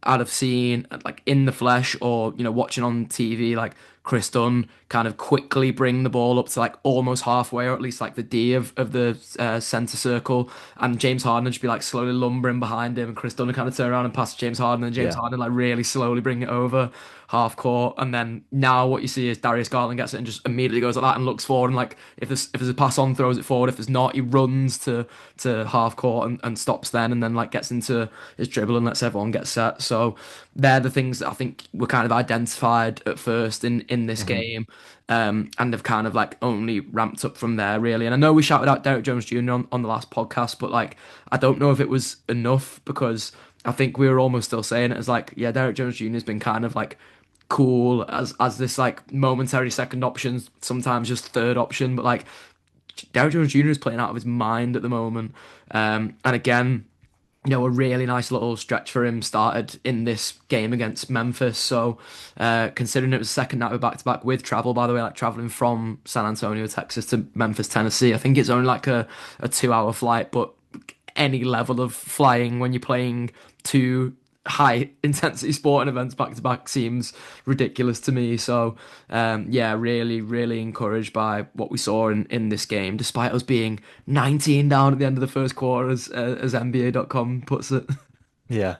I'd have seen like in the flesh or watching on TV like Chris Dunn kind of quickly bring the ball up to like almost halfway or at least like the D of the center circle and James Harden would just be like slowly lumbering behind him and Chris Dunn would kind of turn around and pass to James Harden and James yeah, Harden like really slowly bring it over half court and then now what you see is Darius Garland gets it and just immediately goes like that and looks forward and like if there's a pass on throws it forward if there's not he runs to half court and stops then like gets into his dribble and lets everyone get set. So they're the things that I think were kind of identified at first in this hmm game, and have kind of like only ramped up from there really. And I know we shouted out Derek Jones Jr. on the last podcast, but like I don't know if it was enough because I think we were almost still saying it as like, yeah, Derek Jones Jr. has been kind of like cool as this like momentary second option, sometimes just third option, but like Derek Jones Jr. is playing out of his mind at the moment. And again, a really nice little stretch for him started in this game against Memphis. So, considering it was the second night of back-to-back with travel, by the way, like traveling from San Antonio, Texas to Memphis, Tennessee, I think it's only like a 2 hour flight, but any level of flying when you're playing two high intensity sporting events back to back seems ridiculous to me. So, yeah, really, really encouraged by what we saw in this game, despite us being 19 down at the end of the first quarter, as NBA.com puts it. yeah.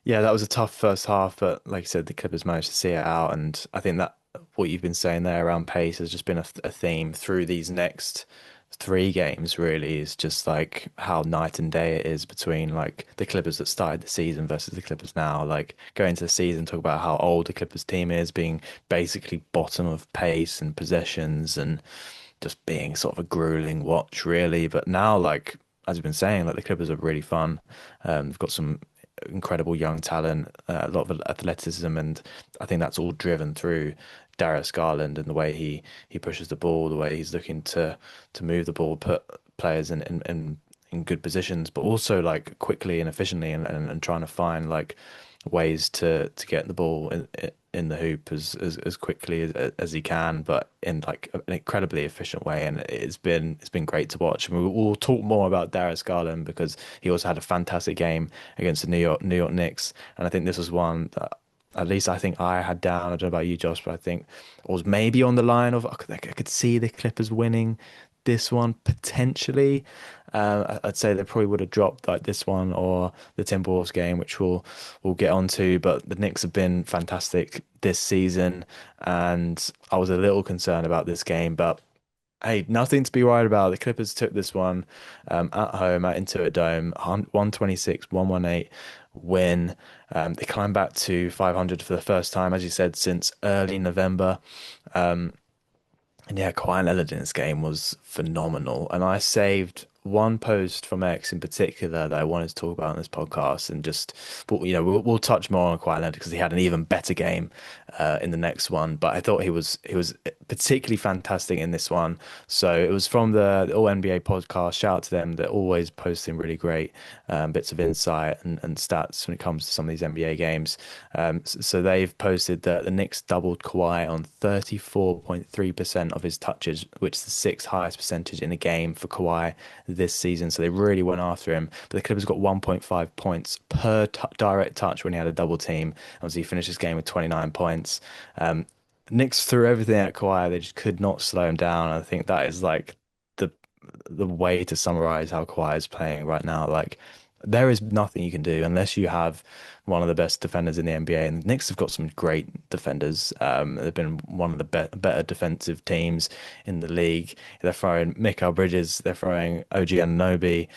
Yeah, that was a tough first half, but like you said, the Clippers managed to see it out, and I think that what you've been saying there around pace has just been a theme through these next three games. Really, is just like how night and day it is between like the Clippers that started the season versus the Clippers now. Like going into the season, talk about how old the Clippers team is, being basically bottom of pace and possessions, and just being sort of a grueling watch, really. But now, like as we've been saying, like the Clippers are really fun. They've got some incredible young talent, a lot of athleticism, and I think that's all driven through Darius Garland and the way he pushes the ball, the way he's looking to move the ball, put players in good positions, but also like quickly and efficiently, and trying to find like ways to get the ball in the hoop as quickly as he can, but in like an incredibly efficient way. And it's been great to watch. And we'll talk more about Darius Garland because he also had a fantastic game against the New York Knicks, and I think this was one that at least I think I had down. I don't know about you, Josh, but I think it was maybe on the line of I could see the Clippers winning this one potentially. I'd say they probably would have dropped like this one or the Timberwolves game, which we'll get onto. But the Knicks have been fantastic this season, and I was a little concerned about this game, but hey, nothing to be worried about. The Clippers took this one at home at Intuit Dome, 126, 118 win. They climbed back to 500 for the first time, as you said, since early November. And yeah, Kawhi Leonard in this game was phenomenal. And I saved one post from X in particular that I wanted to talk about on this podcast, and just, but we'll touch more on Kawhi Leonard because he had an even better game in the next one. But I thought he was particularly fantastic in this one. So it was from the All NBA podcast. Shout out to them. They're always posting really great bits of insight and stats when it comes to some of these NBA games. So they've posted that the Knicks doubled Kawhi on 34.3% of his touches, which is the sixth highest percentage in a game for Kawhi this season. So they really went after him. But the Clippers got 1.5 points per direct touch when he had a double team. Obviously, he finished his game with 29 points. Knicks threw everything at Kawhi. They just could not slow him down. I think that is like the the way to summarize how Kawhi is playing right now. Like there is nothing you can do unless you have one of the best defenders in the NBA. And the Knicks have got some great defenders. They've been one of the better defensive teams in the league. They're throwing Mikal Bridges, they're throwing OG Anunoby.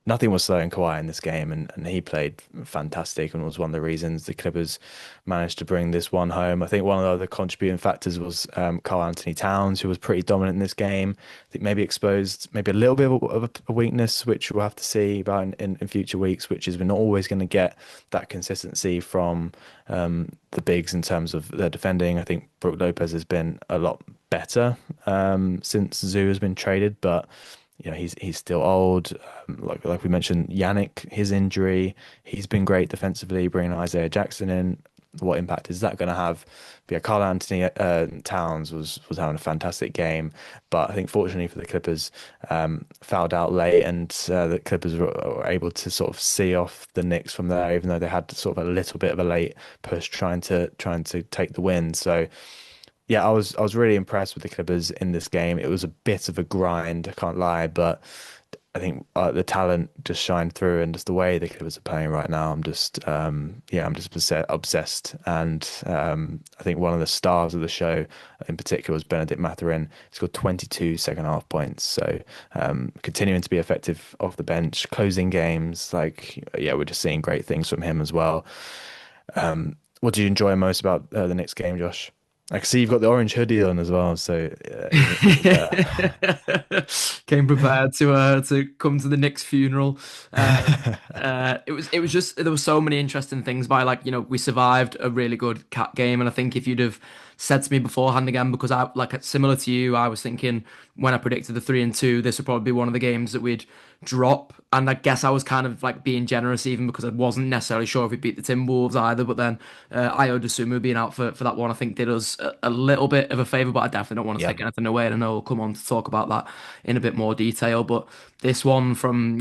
Nothing was slowing Kawhi in this game, and he played fantastic and was one of the reasons the Clippers managed to bring this one home. I think one of the other contributing factors was Karl Anthony Towns, who was pretty dominant in this game. I think maybe exposed maybe a little bit of a weakness, which we'll have to see about in future weeks, which is we're not always going to get that consistency from the bigs in terms of their defending. I think Brook Lopez has been a lot better since Zoo has been traded, but he's still old. Like we mentioned, Yannick, his injury, he's been great defensively, bringing Isaiah Jackson in. what impact is that going to have? But yeah, Carl Anthony Towns was having a fantastic game, but I think fortunately for the Clippers, fouled out late, and the Clippers were able to sort of see off the Knicks from there, even though they had sort of a little bit of a late push trying to take the win. So yeah, I was really impressed with the Clippers in this game. It was a bit of a grind, I can't lie, but I think the talent just shined through, and just the way the Clippers are playing right now, I'm just obsessed. And I think one of the stars of the show in particular was Benedict Mathurin. He scored 22 second half points, so continuing to be effective off the bench, closing games. Like yeah, we're just seeing great things from him as well. What do you enjoy most about the next game, Josh? I can see you've got the orange hoodie on as well, so Came prepared to come to the Knicks funeral. It was just there were so many interesting things by like we survived a really good cat game, and I think if you'd have said to me beforehand again, because I like similar to you, I was thinking when I predicted the 3-2, this would probably be one of the games that we'd drop, and I guess I was kind of like being generous even because I wasn't necessarily sure if we beat the Timberwolves either. But then Ayo Dosunmu being out for that one, I think did us a little bit of a favor, but I definitely don't want to yeah, take anything away. And I know we'll come on to talk about that in a bit more detail. But this one from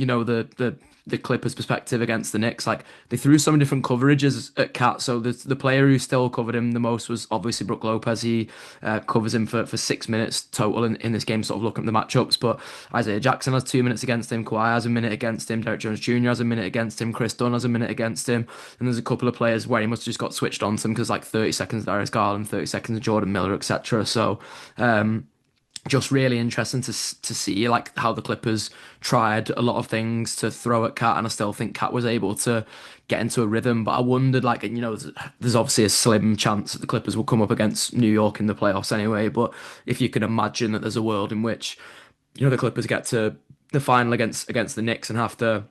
the Clippers' perspective against the Knicks, like they threw so many different coverages at Cat. So the player who still covered him the most was obviously Brook Lopez. He covers him for 6 minutes total in this game, sort of looking at the matchups. But Isaiah Jackson has 2 minutes against him. Kawhi has a minute against him. Derek Jones Jr. has a minute against him. Chris Dunn has a minute against him. And there's a couple of players where he must have just got switched on to him because like 30 seconds of Darius Garland, 30 seconds of Jordan Miller, etc. So just really interesting to see like how the Clippers tried a lot of things to throw at Cat, and I still think Cat was able to get into a rhythm. But I wondered, like, there's obviously a slim chance that the Clippers will come up against New York in the playoffs anyway. But if you can imagine that there's a world in which the Clippers get to the final against the Knicks and have to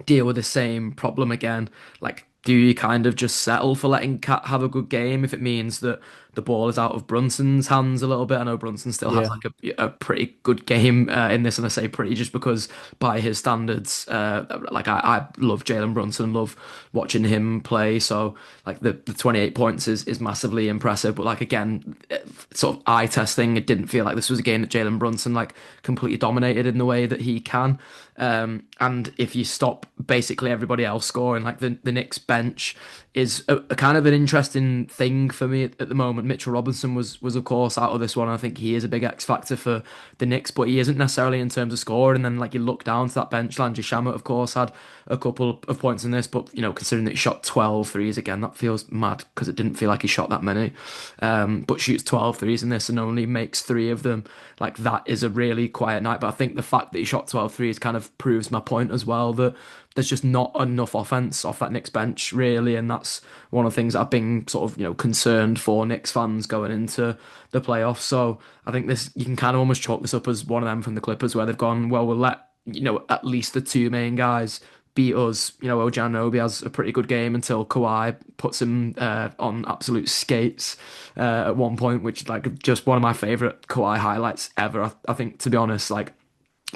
deal with the same problem again, like, do you kind of just settle for letting Cat have a good game if it means that the ball is out of Brunson's hands a little bit? I know Brunson still has yeah. like a pretty good game in this, and I say pretty just because by his standards, like I love Jalen Brunson, love watching him play. So like the 28 points is massively impressive, but like again, sort of eye testing, it didn't feel like this was a game that Jalen Brunson like completely dominated in the way that he can. And if you stop basically everybody else scoring, like the Knicks bench is a kind of an interesting thing for me at the moment. Mitchell Robinson was of course out of this one. I think he is a big X factor for the Knicks, but he isn't necessarily in terms of scoring. And then like you look down to that bench, Landry Shamet of course had a couple of points in this, but considering that he shot 12 threes again, that feels mad because it didn't feel like he shot that many. But shoots 12 threes in this and only makes three of them. Like that is a really quiet night. But I think the fact that he shot 12 threes kind of proves my point as well, that there's just not enough offense off that Knicks bench really, and that's one of the things I've been sort of concerned for Knicks fans going into the playoffs. So I think this you can kind of almost chalk this up as one of them from the Clippers where they've gone, well, we'll let at least the two main guys beat us. OG Anunoby has a pretty good game until Kawhi puts him on absolute skates at one point, which like just one of my favorite Kawhi highlights ever. I think to be honest, like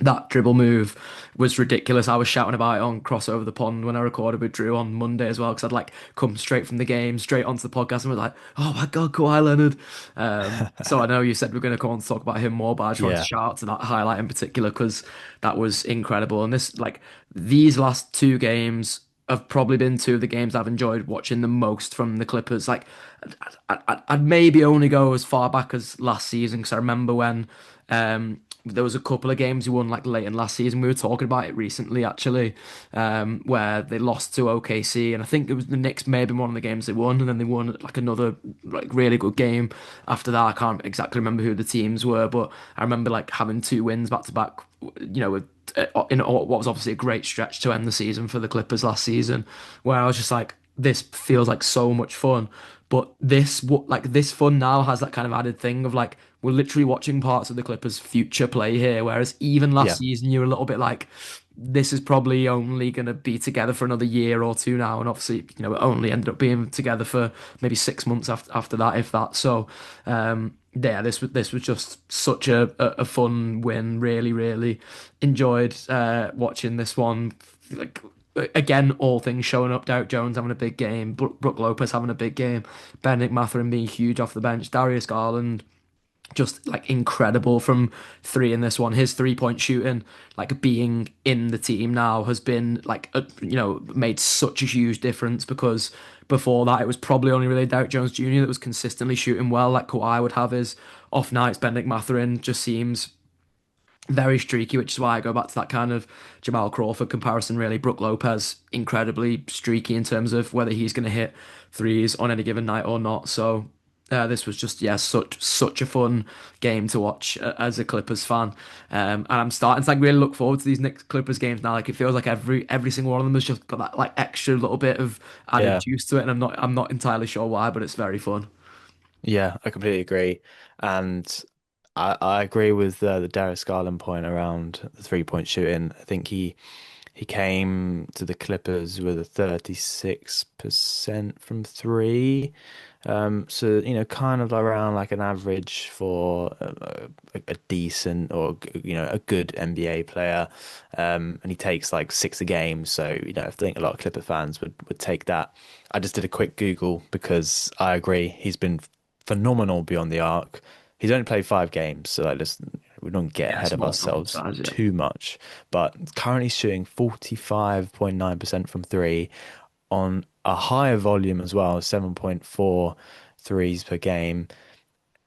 that dribble move was ridiculous. I was shouting about it on Crossover the Pond when I recorded with Drew on Monday as well, because I'd like come straight from the game, straight onto the podcast, and was like, "Oh my God, Kawhi Leonard!" So I know you said we're going to come on to talk about him more, but I just wanted to Yeah, shout out to that highlight in particular because that was incredible. And this, like, these last two games have probably been two of the games I've enjoyed watching the most from the Clippers. Like, I'd maybe only go as far back as last season because I remember when there was a couple of games we won like late in last season. We were talking about it recently actually, where they lost to OKC, and I think it was the Knicks maybe one of the games they won, and then they won like another like really good game after that. I can't exactly remember who the teams were, but I remember like having two wins back to back. With in what was obviously a great stretch to end the season for the Clippers last season, where I was just like, this feels like so much fun. But this fun now has that kind of added thing of like we're literally watching parts of the Clippers' future play here. Whereas even last yeah, season, you were a little bit like, this is probably only going to be together for another year or two now. And obviously, it only ended up being together for maybe 6 months after that, if that. So, yeah, this was just such a fun win. Really, really enjoyed watching this one. Like again, all things showing up. Derek Jones having a big game, Brook Lopez having a big game, Benedict Mathurin being huge off the bench, Darius Garland just like incredible from three in this one. His 3-point shooting, like being in the team now, has been like made such a huge difference because before that it was probably only really Derek Jones Jr. that was consistently shooting well. Like Kawhi would have his off nights. Benedict Mathurin just seems very streaky, which is why I go back to that kind of Jamal Crawford comparison, really. Brook Lopez, incredibly streaky in terms of whether he's going to hit threes on any given night or not. So this was just, yeah, such a fun game to watch as a Clippers fan. And I'm starting to like really look forward to these next Clippers games now. Like it feels like every single one of them has just got that like extra little bit of added Yeah. juice to it, and I'm not entirely sure why, but it's very fun. Yeah, I completely agree. And I agree with the Darius Garland point around the 3-point shooting. I think he came to the Clippers with a 36% from three. So, kind of around like an average for a decent or, a good NBA player. And he takes like six a game. So, I think a lot of Clipper fans would take that. I just did a quick Google because I agree. He's been phenomenal beyond the arc. He's only played 5 games, so like, listen, we don't get Yeah, ahead of small sample ourselves size, yeah. too much. But currently shooting 45.9% from three on a higher volume as well, 7.4 threes per game.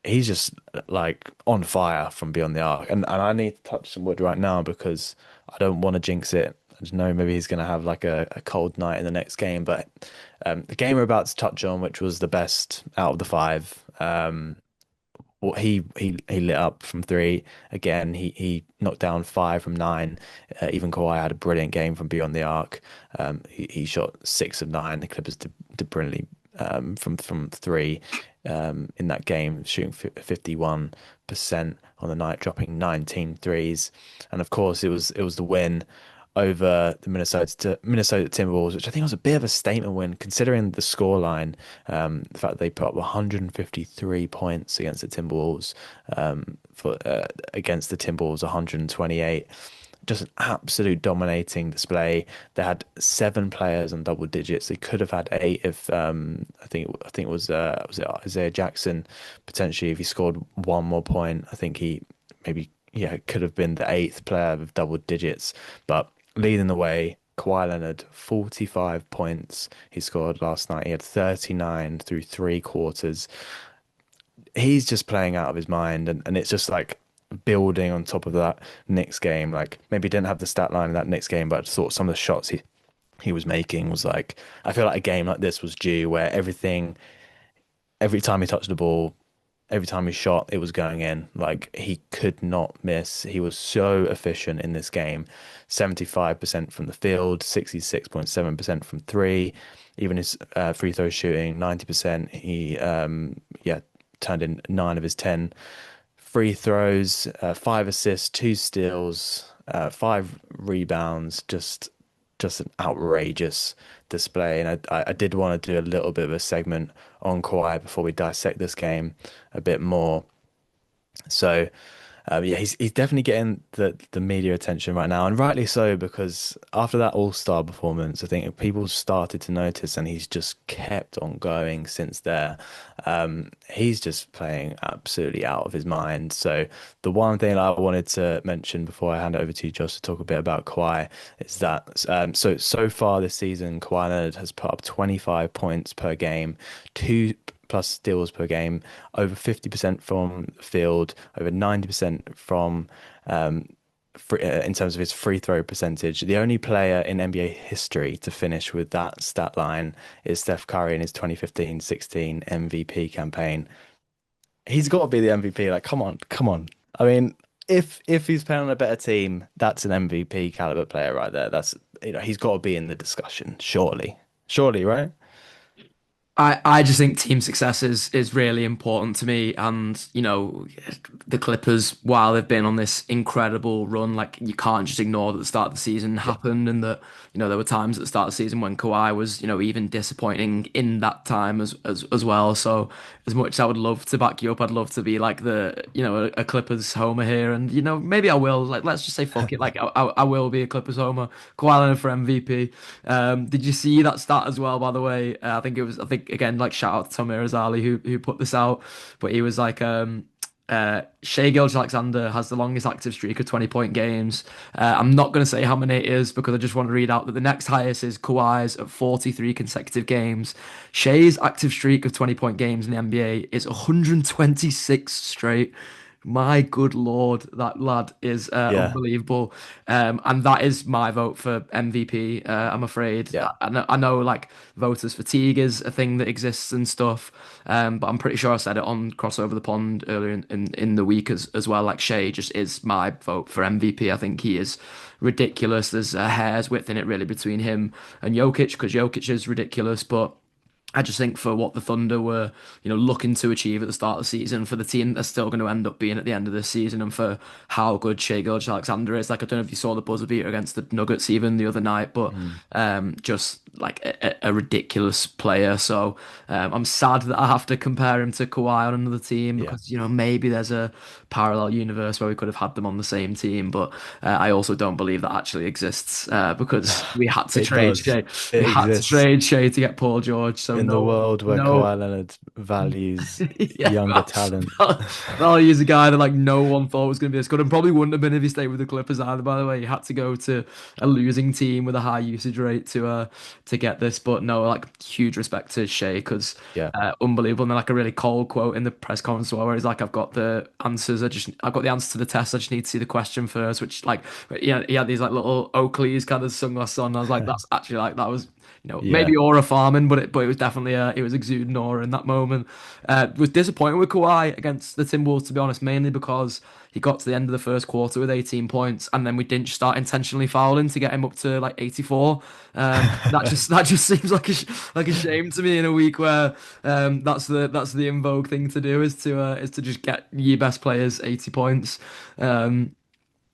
He's just like on fire from beyond the arc. And I need to touch some wood right now because I don't want to jinx it. I just know maybe he's going to have like a cold night in the next game. But the game we're about to touch on, which was the best out of the five, well, he lit up from three again. He knocked down 5 from 9. Even Kawhi had a brilliant game from beyond the arc. He shot 6 of 9. The Clippers did brilliantly from three in that game, shooting 51% on the night, dropping 19 threes. And of course, it was the win over the Minnesota Timberwolves, which I think was a bit of a statement win considering the scoreline. The fact that they put up 153 points against the Timberwolves, for against the Timberwolves 128. Just an absolute dominating display. They had 7 players on double digits. They could have had 8 if I think it was it Isaiah Jackson potentially if he scored one more point. I think he maybe yeah could have been the 8th player with double digits, but leading the way. Kawhi Leonard, 45 points he scored last night. He had 39 through 3 quarters. He's just playing out of his mind, and it's just like building on top of that Knicks game. Like maybe he didn't have the stat line in that Knicks game, but I just thought some of the shots he was making was like I feel like a game like this was due where every time he touched the ball, every time he shot, it was going in. Like he could not miss. He was so efficient in this game. 75% from the field, 66.7% from three. Even his free throw shooting, 90%. He yeah, turned in 9 of his 10 free throws, 5 assists, 2 steals, 5 rebounds. Just an outrageous display. And I did want to do a little bit of a segment on Kawhi before we dissect this game a bit more. So yeah, he's definitely getting the media attention right now, and rightly so because after that All-Star performance, I think people started to notice, and he's just kept on going since there. He's just playing absolutely out of his mind. So the one thing I wanted to mention before I hand it over to you, Josh, to talk a bit about Kawhi is that so far this season, Kawhi Leonard has put up 25 points per game, 2+ steals per game, over 50% from the field, over 90% from in terms of his free throw percentage. The only player in NBA history to finish with that stat line is Steph Curry in his 2015-16 MVP campaign. He's got to be the MVP. Like, come on, come on. I mean, if he's playing on a better team, that's an MVP caliber player right there. That's he's got to be in the discussion, surely, surely, right? I just think team success is really important to me. And, the Clippers, while they've been on this incredible run, like you can't just ignore that the start of the season Yeah. happened and that, there were times at the start of the season when Kawhi was, even disappointing in that time as well. So as much as I would love to back you up, I'd love to be like a Clippers homer here. And, maybe I will. Like, let's just say fuck it. Like I will be a Clippers homer. Kawhi Leonard for MVP. Did you see that stat as well, by the way? I think again, like shout out to Tom Irizarry who put this out, but he was like, Shai Gilgeous-Alexander has the longest active streak of 20-point games. I'm not going to say how many it is because I just want to read out that the next highest is Kawhi's at 43 consecutive games. Shai's active streak of 20-point games in the NBA is 126 straight. My good Lord, that lad is Yeah. unbelievable. And that is my vote for MVP, I'm afraid. Yeah. I know like voters fatigue is a thing that exists and stuff. But I'm pretty sure I said it on Crossover the Pond earlier in the week as well. Like Shea just is my vote for MVP. I think he is ridiculous. There's a hair's width in it really between him and Jokic because Jokic is ridiculous, but I just think for what the Thunder were, looking to achieve at the start of the season, for the team they're still going to end up being at the end of this season, and for how good Shai Gilgeous-Alexander is. Like, I don't know if you saw the buzzer beater against the Nuggets even the other night, but Mm. just like a ridiculous player. So I'm sad that I have to compare him to Kawhi on another team Yeah. because, maybe there's a parallel universe where we could have had them on the same team, but I also don't believe that actually exists because we had to It trade does. Shea. We It had to exists trade Shea to get Paul George. So in the no, world where no, Kawhi Leonard values yeah, younger talent. Valley is a guy that like no one thought was going to be this good, and probably wouldn't have been if he stayed with the Clippers either. By the way, he had to go to a losing team with a high usage rate to get this. But no, like huge respect to Shea because Yeah. unbelievable. And then like a really cold quote in the press conference as well, where he's like, "I've got the answers. I've got the answer to the test. I just need to see the question first." Which like, yeah, he had these like little Oakley's kind of sunglasses on. I was like, that's actually like that was. Maybe Yeah. aura farming, but it was definitely it was exuding aura in that moment. Was disappointed with Kawhi against the Timberwolves, to be honest, mainly because he got to the end of the first quarter with 18 points, and then we didn't start intentionally fouling to get him up to like 84. That just seems like like a shame to me in a week where that's the in vogue thing to do is to just get your best players 80 points.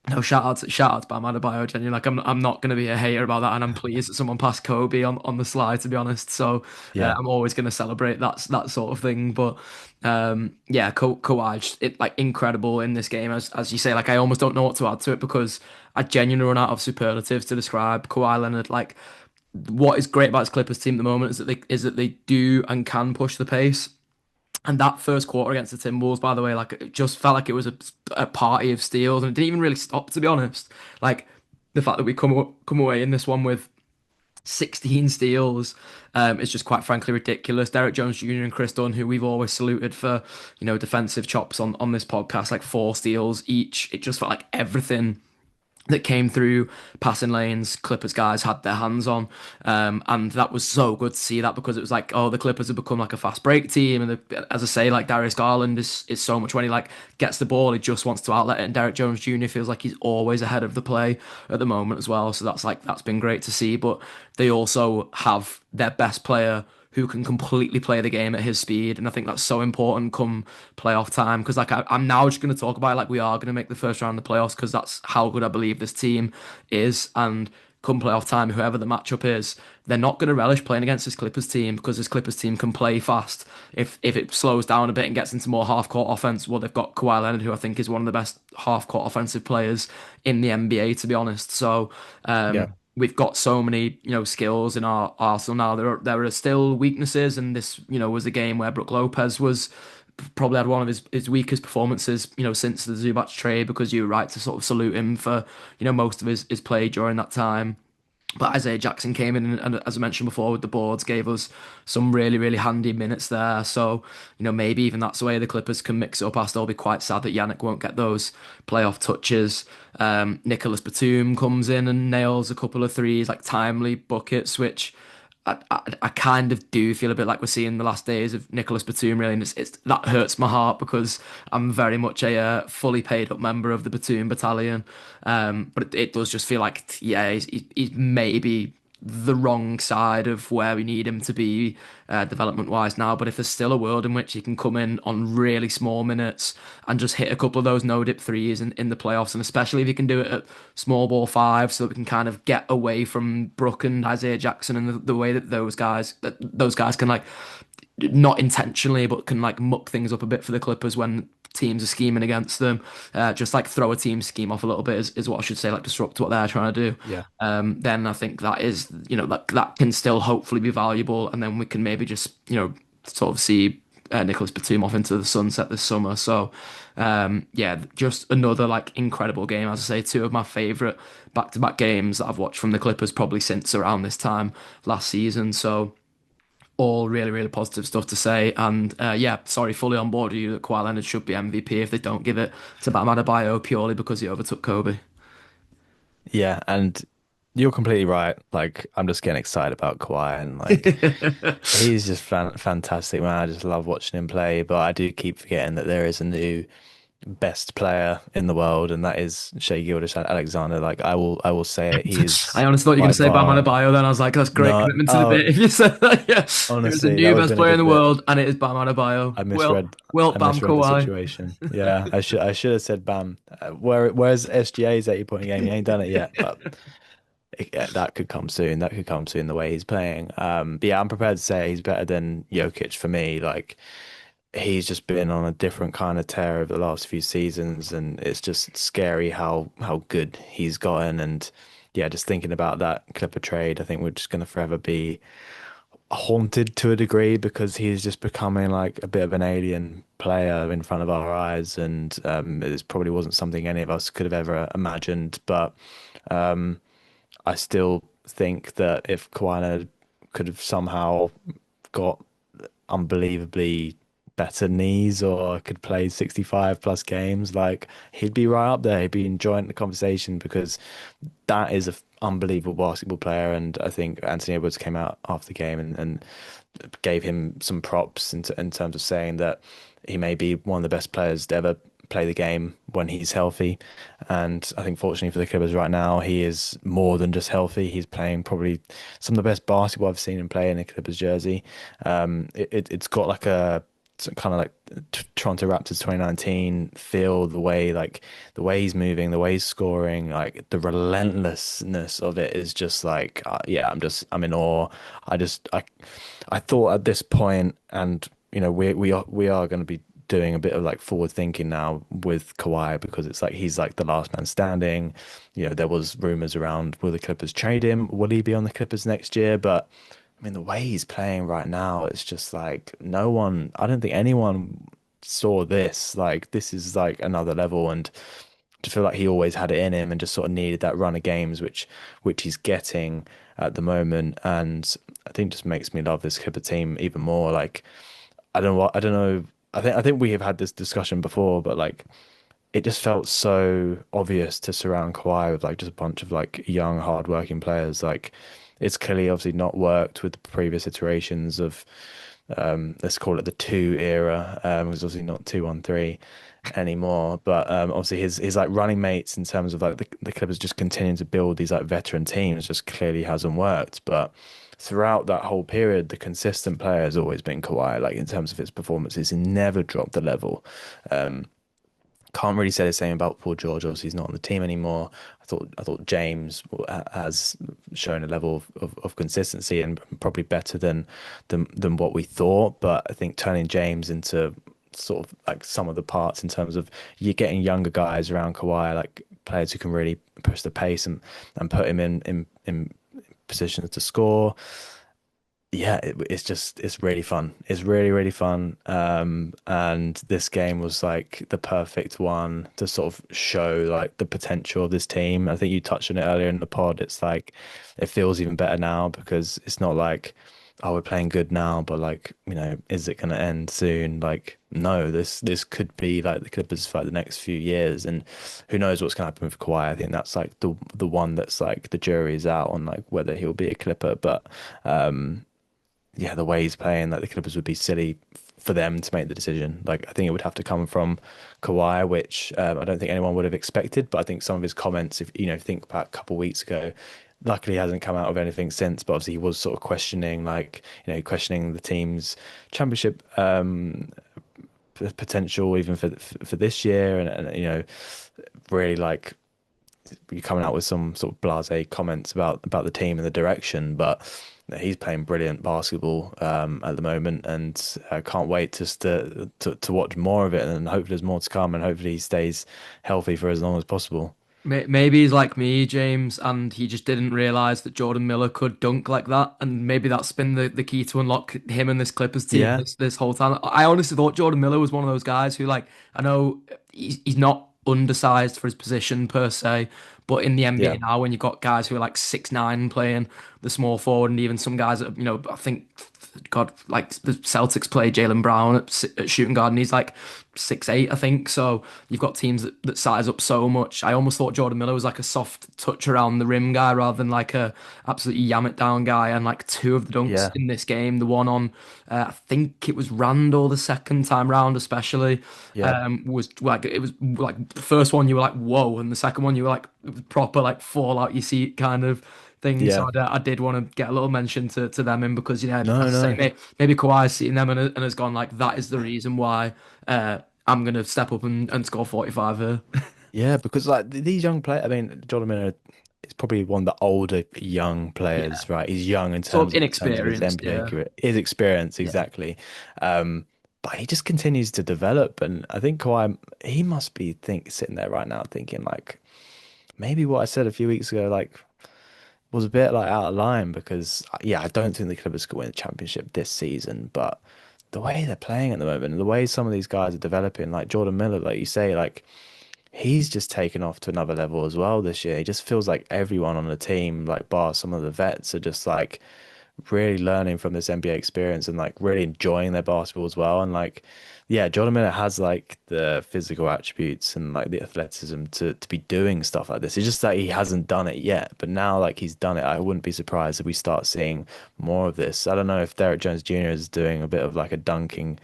No, shout out to Bam Adebayo. Genuinely, like I'm not going to be a hater about that, and I'm pleased that someone passed Kobe on the slide. To be honest, so Yeah. I'm always going to celebrate that sort of thing. But yeah, Kawhi, it like incredible in this game, as you say. Like I almost don't know what to add to it because I genuinely run out of superlatives to describe Kawhi Leonard. Like what is great about his Clippers team at the moment is that they do and can push the pace. And that first quarter against the Timberwolves, by the way, like it just felt like it was a party of steals, and it didn't even really stop, to be honest. Like the fact that we come away in this one with 16 steals is just quite frankly ridiculous. Derek Jones Jr. and Chris Dunn, who we've always saluted for, defensive chops on this podcast, like 4 steals each. It just felt like everything that came through passing lanes, Clippers guys had their hands on. And that was so good to see that because it was like, oh, the Clippers have become like a fast break team. And as I say, like Darius Garland is so much when he like gets the ball, he just wants to outlet it. And Derek Jones Jr. feels like he's always ahead of the play at the moment as well. So that's been great to see. But they also have their best player who can completely play the game at his speed. And I think that's so important come playoff time. Because like I'm now just going to talk about it like we are going to make the first round of the playoffs because that's how good I believe this team is. And come playoff time, whoever the matchup is, they're not going to relish playing against this Clippers team because this Clippers team can play fast. If it slows down a bit and gets into more half court offense, well, they've got Kawhi Leonard, who I think is one of the best half court offensive players in the NBA, to be honest. So Yeah. we've got so many, skills in our arsenal now. There are still weaknesses, and this, was a game where Brook Lopez was probably had one of his weakest performances, since the Zubac trade, because you're right to sort of salute him for, most of his play during that time. But Isaiah Jackson came in and, as I mentioned before, with the boards, gave us some really, really handy minutes there. So, maybe even that's the way the Clippers can mix it up. I'll still be quite sad that Yannick won't get those playoff touches. Nicholas Batum comes in and nails a couple of threes, like timely buckets, which I kind of do feel a bit like we're seeing the last days of Nicholas Batum, really. And that hurts my heart because I'm very much a fully paid up member of the Batum battalion. But it does just feel like, yeah, he's maybe the wrong side of where we need him to be development wise now. But if there's still a world in which he can come in on really small minutes and just hit a couple of those no dip threes in the playoffs, and especially if he can do it at small ball five, so that we can kind of get away from Brook and Isaiah Jackson and the way that those guys can like not intentionally, but can like muck things up a bit for the Clippers when teams are scheming against them. Just like throw a team scheme off a little bit is what I should say, like disrupt what they're trying to do. Yeah. Then I think that is, that can still hopefully be valuable, and then we can maybe just, sort of see Nicholas Batum off into the sunset this summer. So, yeah, just another like incredible game. As I say, two of my favorite back-to-back games that I've watched from the Clippers probably since around this time last season. So all really, really positive stuff to say. And yeah, sorry, fully on board with you that Kawhi Leonard should be MVP if they don't give it to Bam Adebayo purely because he overtook Kobe. Yeah, and you're completely right. Like, I'm just getting excited about Kawhi, and like he's just fantastic, man. I just love watching him play. But I do keep forgetting that there is a new best player in the world, and that is Shea Gilgeous-Alexander. Like, I will say it. He I is honestly thought you were going by to say Bam far Adebayo. Then I was like, that's great no. commitment to the Oh, bit. If you said that, yeah, there is a honestly, that new would have best been a player in good the bit. world, and it is Bam Adebayo. I Wilt, misread. Wilt I Bam misread the Kawhi. situation. Yeah, I should have said Bam. Where's SGA's 80 point game? He ain't done it yet, but yeah, that could come soon. That could come soon the way he's playing. But yeah, I'm prepared to say he's better than Jokic for me. Like he's just been on a different kind of tear over the last few seasons, and it's just scary how good he's gotten. And yeah, just thinking about that Clipper trade, I think we're just gonna forever be haunted to a degree because he's just becoming like a bit of an alien player in front of our eyes, and it probably wasn't something any of us could have ever imagined. But I still think that if Kawhi Leonard could have somehow got unbelievably better knees or could play 65 plus games, like he'd be right up there. He'd be enjoying the conversation because that is an unbelievable basketball player. And I think Anthony Edwards came out after the game and gave him some props in terms of saying that he may be one of the best players to ever play the game when he's healthy. And I think fortunately for the Clippers right now, he is more than just healthy. He's playing probably some of the best basketball I've seen him play in a Clippers jersey. It's got like a kind of like Toronto Raptors 2019 feel, the way he's moving, the way he's scoring, like the relentlessness of it is just like yeah, I'm in awe. I thought at this point, and we are going to be doing a bit of like forward thinking now with Kawhi because it's like he's like the last man standing. There was rumors around will the Clippers trade him? Will he be on the Clippers next year? But I mean, the way he's playing right now, it's just like I don't think anyone saw this. Like, this is like another level. And to feel like he always had it in him and just sort of needed that run of games, which he's getting at the moment. And I think just makes me love this Clipper team even more. Like, I don't know. I think we have had this discussion before, but like, it just felt so obvious to surround Kawhi with like just a bunch of like young, hardworking players. Like it's clearly obviously not worked with the previous iterations of let's call it the two era. It was obviously not 2-1-3 anymore. But obviously his like running mates in terms of like the Clippers just continuing to build these like veteran teams just clearly hasn't worked. But throughout that whole period, the consistent player has always been Kawhi, like in terms of his performances. He never dropped the level. Can't really say the same about Paul George. Obviously, he's not on the team anymore. I thought James has shown a level of consistency and probably better than what we thought. But I think turning James into sort of like some of the parts in terms of you're getting younger guys around Kawhi, like players who can really push the pace and put him in positions to score. Yeah, it's really fun. It's really, really fun. And this game was like the perfect one to sort of show like the potential of this team. I think you touched on it earlier in the pod. It's like it feels even better now because it's not like, oh, we're playing good now, but like, is it gonna end soon? Like, no, this could be like the Clippers for like the next few years, and who knows what's gonna happen with Kawhi. I think that's like the one that's like the jury's out on like whether he'll be a Clipper, but yeah, the way he's playing, like the Clippers would be silly for them to make the decision. Like I think it would have to come from Kawhi, which I don't think anyone would have expected. But I think some of his comments, if you know, think about a couple of weeks ago, luckily he hasn't come out of anything since. But obviously he was sort of questioning, like you know, questioning the team's championship potential even for this year, and you know, really like you coming out with some sort of blasé comments about the team and the direction, but he's playing brilliant basketball at the moment, and I can't wait just to watch more of it, and hopefully there's more to come, and hopefully he stays healthy for as long as possible. Maybe he's like me, James, and he just didn't realize that Jordan Miller could dunk like that, and maybe that's been the key to unlock him and this Clippers team Yeah, this whole time. I honestly thought Jordan Miller was one of those guys who, like, I know he's not undersized for his position per se, but in the NBA yeah, now, when you've got guys who are like 6'9" playing the small forward, and even some guys that, I think, God, like the Celtics play Jaylen Brown at shooting guard, and he's like 6'8", I think. So you've got teams that size up so much. I almost thought Jordan Miller was like a soft touch around the rim guy rather than like a absolutely yam it down guy. And like two of the dunks yeah, in this game, the one on I think it was Randall the second time round, especially, yeah, was like it was like the first one you were like whoa, and the second one you were like it was proper like fall out your seat kind of thing. So yeah. I did want to get a little mention to them in because as I No, say, no. maybe Kawhi's seen them and has gone like that is the reason why I'm gonna step up and score 45 here. Yeah, because like these young players, I mean, Jordan Miller is probably one of the older young Yeah, players, right? He's young sort of in terms of his inexperienced. NBA Yeah, career, his experience yeah. exactly. But he just continues to develop, and I think Kawhi, he must be sitting there right now thinking like maybe what I said a few weeks ago, like was a bit like out of line because yeah, I don't think the Clippers could win the championship this season, but the way they're playing at the moment, and the way some of these guys are developing, like Jordan Miller, like you say, like he's just taken off to another level as well this year. He just feels like everyone on the team, like bar some of the vets, are just like really learning from this NBA experience and like really enjoying their basketball as well. And like, yeah, Jordan Miller has like the physical attributes and like the athleticism to be doing stuff like this. It's just that he hasn't done it yet. But now, like he's done it, I wouldn't be surprised if we start seeing more of this. I don't know if Derek Jones Jr. is doing a bit of like a dunking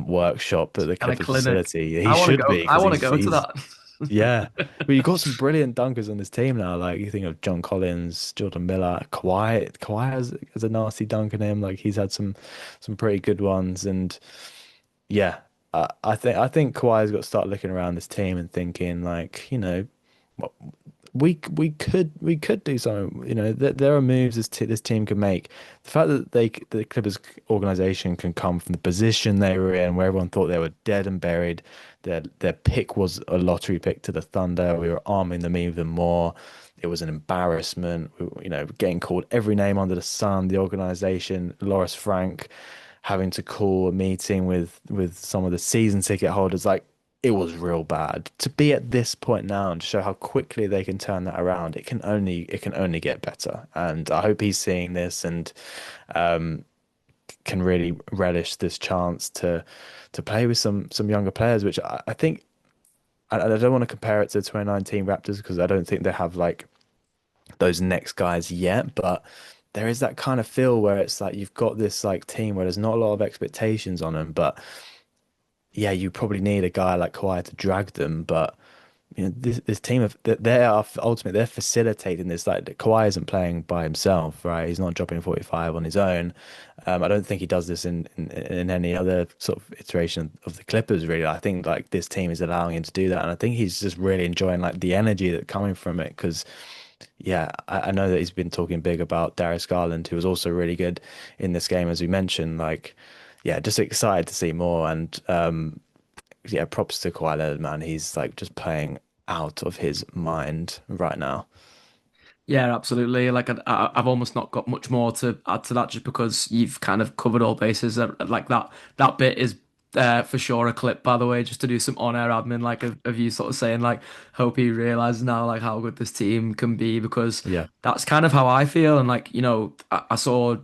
workshop at the Kind of Clippers clinic. facility. He should be I because want to go to he's that. yeah, but you've got some brilliant dunkers on this team now. Like you think of John Collins, Jordan Miller, Kawhi. Kawhi has a nasty dunk in him. Like he's had some pretty good ones. And yeah, I think Kawhi's got to start looking around this team and thinking like, you know, what we could do something. You know, there are moves this team can make. The fact that the Clippers organization can come from the position they were in, where everyone thought they were dead and buried. Their pick was a lottery pick to the Thunder. We were arming them even more. It was an embarrassment. You know, getting called every name under the sun. The organization, Loris Frank, having to call a meeting with some of the season ticket holders. Like it was real bad. To be at this point now and to show how quickly they can turn that around, it can only get better. And I hope he's seeing this and can really relish this chance to play with some younger players, which I think I don't want to compare it to the 2019 Raptors because I don't think they have like those next guys yet, but there is that kind of feel where it's like you've got this like team where there's not a lot of expectations on them, but yeah, you probably need a guy like Kawhi to drag them, but you know this team of they are ultimately they're facilitating this. Like Kawhi isn't playing by himself, right? He's not dropping 45 on his own. I don't think he does this in any other sort of iteration of the Clippers. Really, I think like this team is allowing him to do that, and I think he's just really enjoying like the energy that's coming from it. Because yeah, I know that he's been talking big about Darius Garland, who was also really good in this game, as we mentioned. Like, yeah, just excited to see more and yeah, props to Kawhi Leonard, man. He's like just playing out of his mind right now. Yeah, absolutely. Like I've almost not got much more to add to that, just because you've kind of covered all bases. Like that bit is for sure a clip, by the way, just to do some on-air admin, like of you sort of saying like, hope he realizes now like how good this team can be, because Yeah. that's kind of how I feel. And like I saw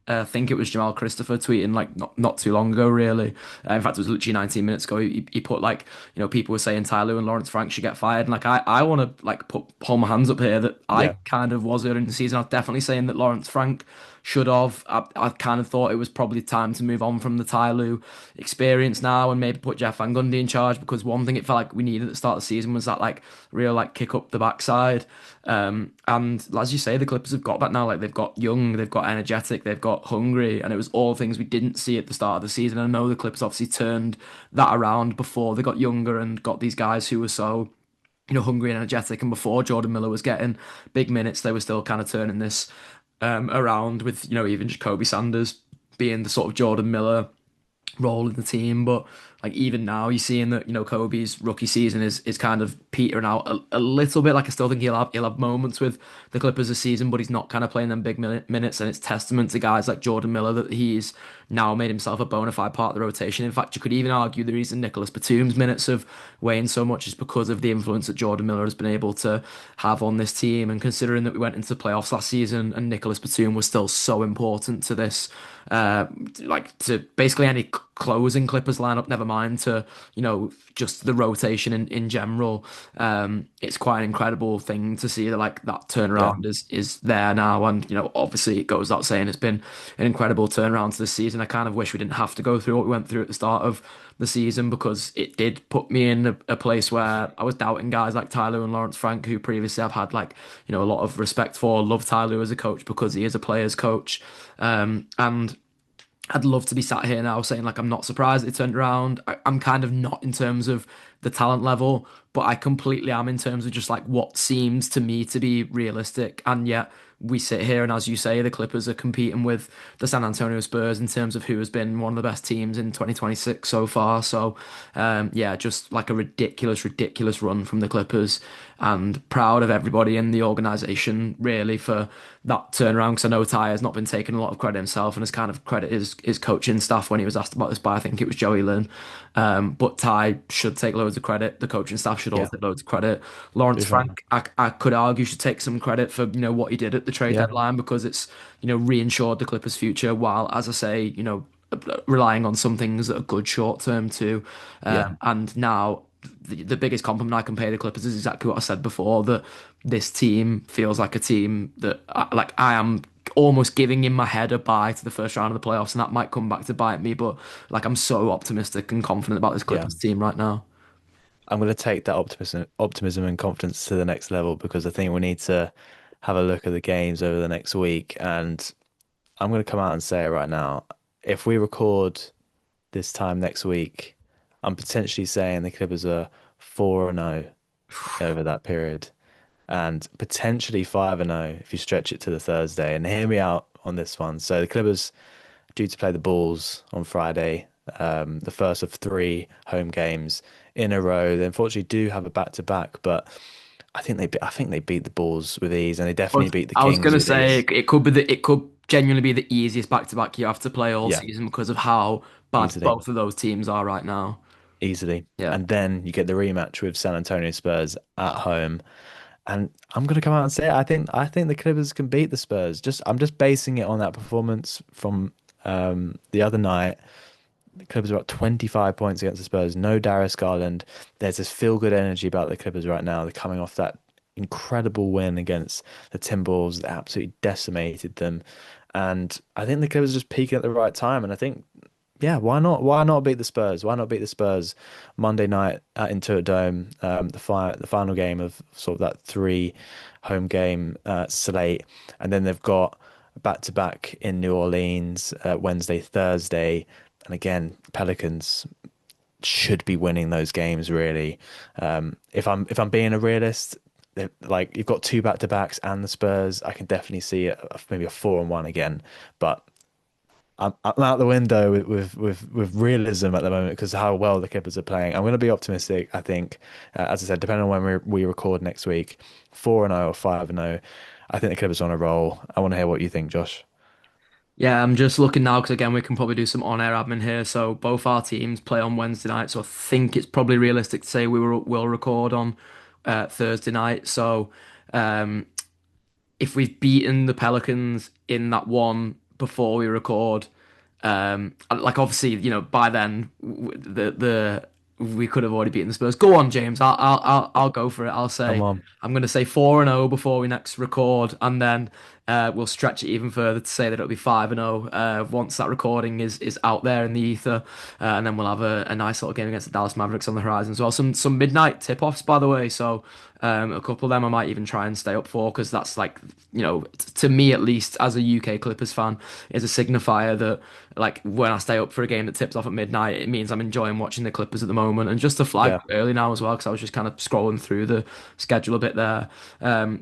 I think it was Jamal Christopher tweeting like not too long ago, really. In fact, it was literally 19 minutes ago. He put like, people were saying Ty Lue and Lawrence Frank should get fired. And like, I want to like hold my hands up here that I Yeah, kind of was earlier in the season. I was definitely saying that Lawrence Frank should have. I kind of thought it was probably time to move on from the Ty Lue experience now and maybe put Jeff Van Gundy in charge, because one thing it felt like we needed at the start of the season was that like real like kick up the backside. And as you say, the Clippers have got that now. Like they've got young, they've got energetic, they've got hungry, and it was all things we didn't see at the start of the season. I know the Clippers obviously turned that around before they got younger and got these guys who were so, hungry and energetic. And before Jordan Miller was getting big minutes, they were still kind of turning this around with, even Jacoby Sanders being the sort of Jordan Miller role in the team. But like even now, you're seeing that Kobe's rookie season is kind of petering out a little bit. Like I still think he'll have moments with the Clippers this season, but he's not kind of playing them big minutes. And it's testament to guys like Jordan Miller that he's now made himself a bona fide part of the rotation. In fact, you could even argue the reason Nicholas Batum's minutes have waned so much is because of the influence that Jordan Miller has been able to have on this team. And considering that we went into the playoffs last season and Nicholas Batum was still so important to this, like to basically any closing Clippers lineup, never mind to, just the rotation in general. It's quite an incredible thing to see that like that yeah, turnaround is there now. And, obviously it goes without saying it's been an incredible turnaround to this season. I kind of wish we didn't have to go through what we went through at the start of the season, because it did put me in a place where I was doubting guys like Tyler and Lawrence Frank, who previously I've had like, a lot of respect for. Love Tyler as a coach because he is a player's coach. And I'd love to be sat here now saying like I'm not surprised it turned around. I'm kind of not in terms of the talent level, but I completely am in terms of just like what seems to me to be realistic. And yet we sit here and as you say, the Clippers are competing with the San Antonio Spurs in terms of who has been one of the best teams in 2026 so far. So yeah, just like a ridiculous, ridiculous run from the Clippers, and proud of everybody in the organization really for that turnaround, because I know Ty has not been taking a lot of credit himself and has kind of credit his coaching staff when he was asked about this by I think it was Joey Lynn. But Ty should take loads of credit. The coaching staff should all yeah. take loads of credit. Lawrence Definitely. Frank, I could argue should take some credit for what he did at the trade Yeah, deadline, because it's reinsured the Clippers' future. While as I say, relying on some things that are good short term too. yeah, And now the biggest compliment I can pay the Clippers is exactly what I said before, that this team feels like a team that like I am almost giving in my head a bye to the first round of the playoffs, and that might come back to bite me. But like I'm so optimistic and confident about this yeah. Clippers team right now. I'm going to take that optimism and confidence to the next level because I think we need to have a look at the games over the next week. And I'm going to come out and say it right now. If we record this time next week, I'm potentially saying the Clippers are 4-0 over that period, and potentially 5-0 if you stretch it to the Thursday. And hear me out on this one. So the Clippers due to play the Bulls on Friday, the first of three home games in a row. They unfortunately do have a back-to-back, but I think they beat the Bulls with ease, and they definitely beat the I was Kings gonna with say ease. it could be it could genuinely be the easiest back to back you have to play all Yeah, season because of how bad easily, both of those teams are right now. easily. Yeah. And then you get the rematch with San Antonio Spurs at home. And I'm gonna come out and say it. I think the Clippers can beat the Spurs. I'm just basing it on that performance from the other night. The Clippers are up 25 points against the Spurs. No Darius Garland. There's this feel-good energy about the Clippers right now. They're coming off that incredible win against the Timberwolves that absolutely decimated them. And I think the Clippers are just peaking at the right time. And I think, yeah, why not? Why not beat the Spurs? Why not beat the Spurs Monday night at Intuit Dome, the final game of sort of that three home game slate. And then they've got back to back in New Orleans Wednesday, Thursday. And again, Pelicans should be winning those games really. If I'm being a realist, like you've got two back to backs and the Spurs, I can definitely see maybe a 4-1 again. But I'm out the window with realism at the moment because how well the Clippers are playing. I'm going to be optimistic. I think, as I said, depending on when we record next week, 4-0 or 5-0, I think the Clippers are on a roll. I want to hear what you think, Josh. Yeah, I'm just looking now because again we can probably do some on-air admin here. So both our teams play on Wednesday night, so I think it's probably realistic to say will record on Thursday night. So um, if we've beaten the Pelicans in that one before we record. Like obviously, by then we could have already beaten the Spurs. Go on, James. I'll go for it. I'll Come say on. I'm going to say 4-0 before we next record, and then we'll stretch it even further to say that it'll be 5-0 once that recording is out there in the ether, and then we'll have a nice little game against the Dallas Mavericks on the horizon as well. Some midnight tip-offs, by the way. So a couple of them I might even try and stay up for because that's like to me at least as a UK Clippers fan is a signifier that like when I stay up for a game that tips off at midnight, it means I'm enjoying watching the Clippers at the moment. And just to flag Yeah. early now as well, because I was just kind of scrolling through the schedule a bit there.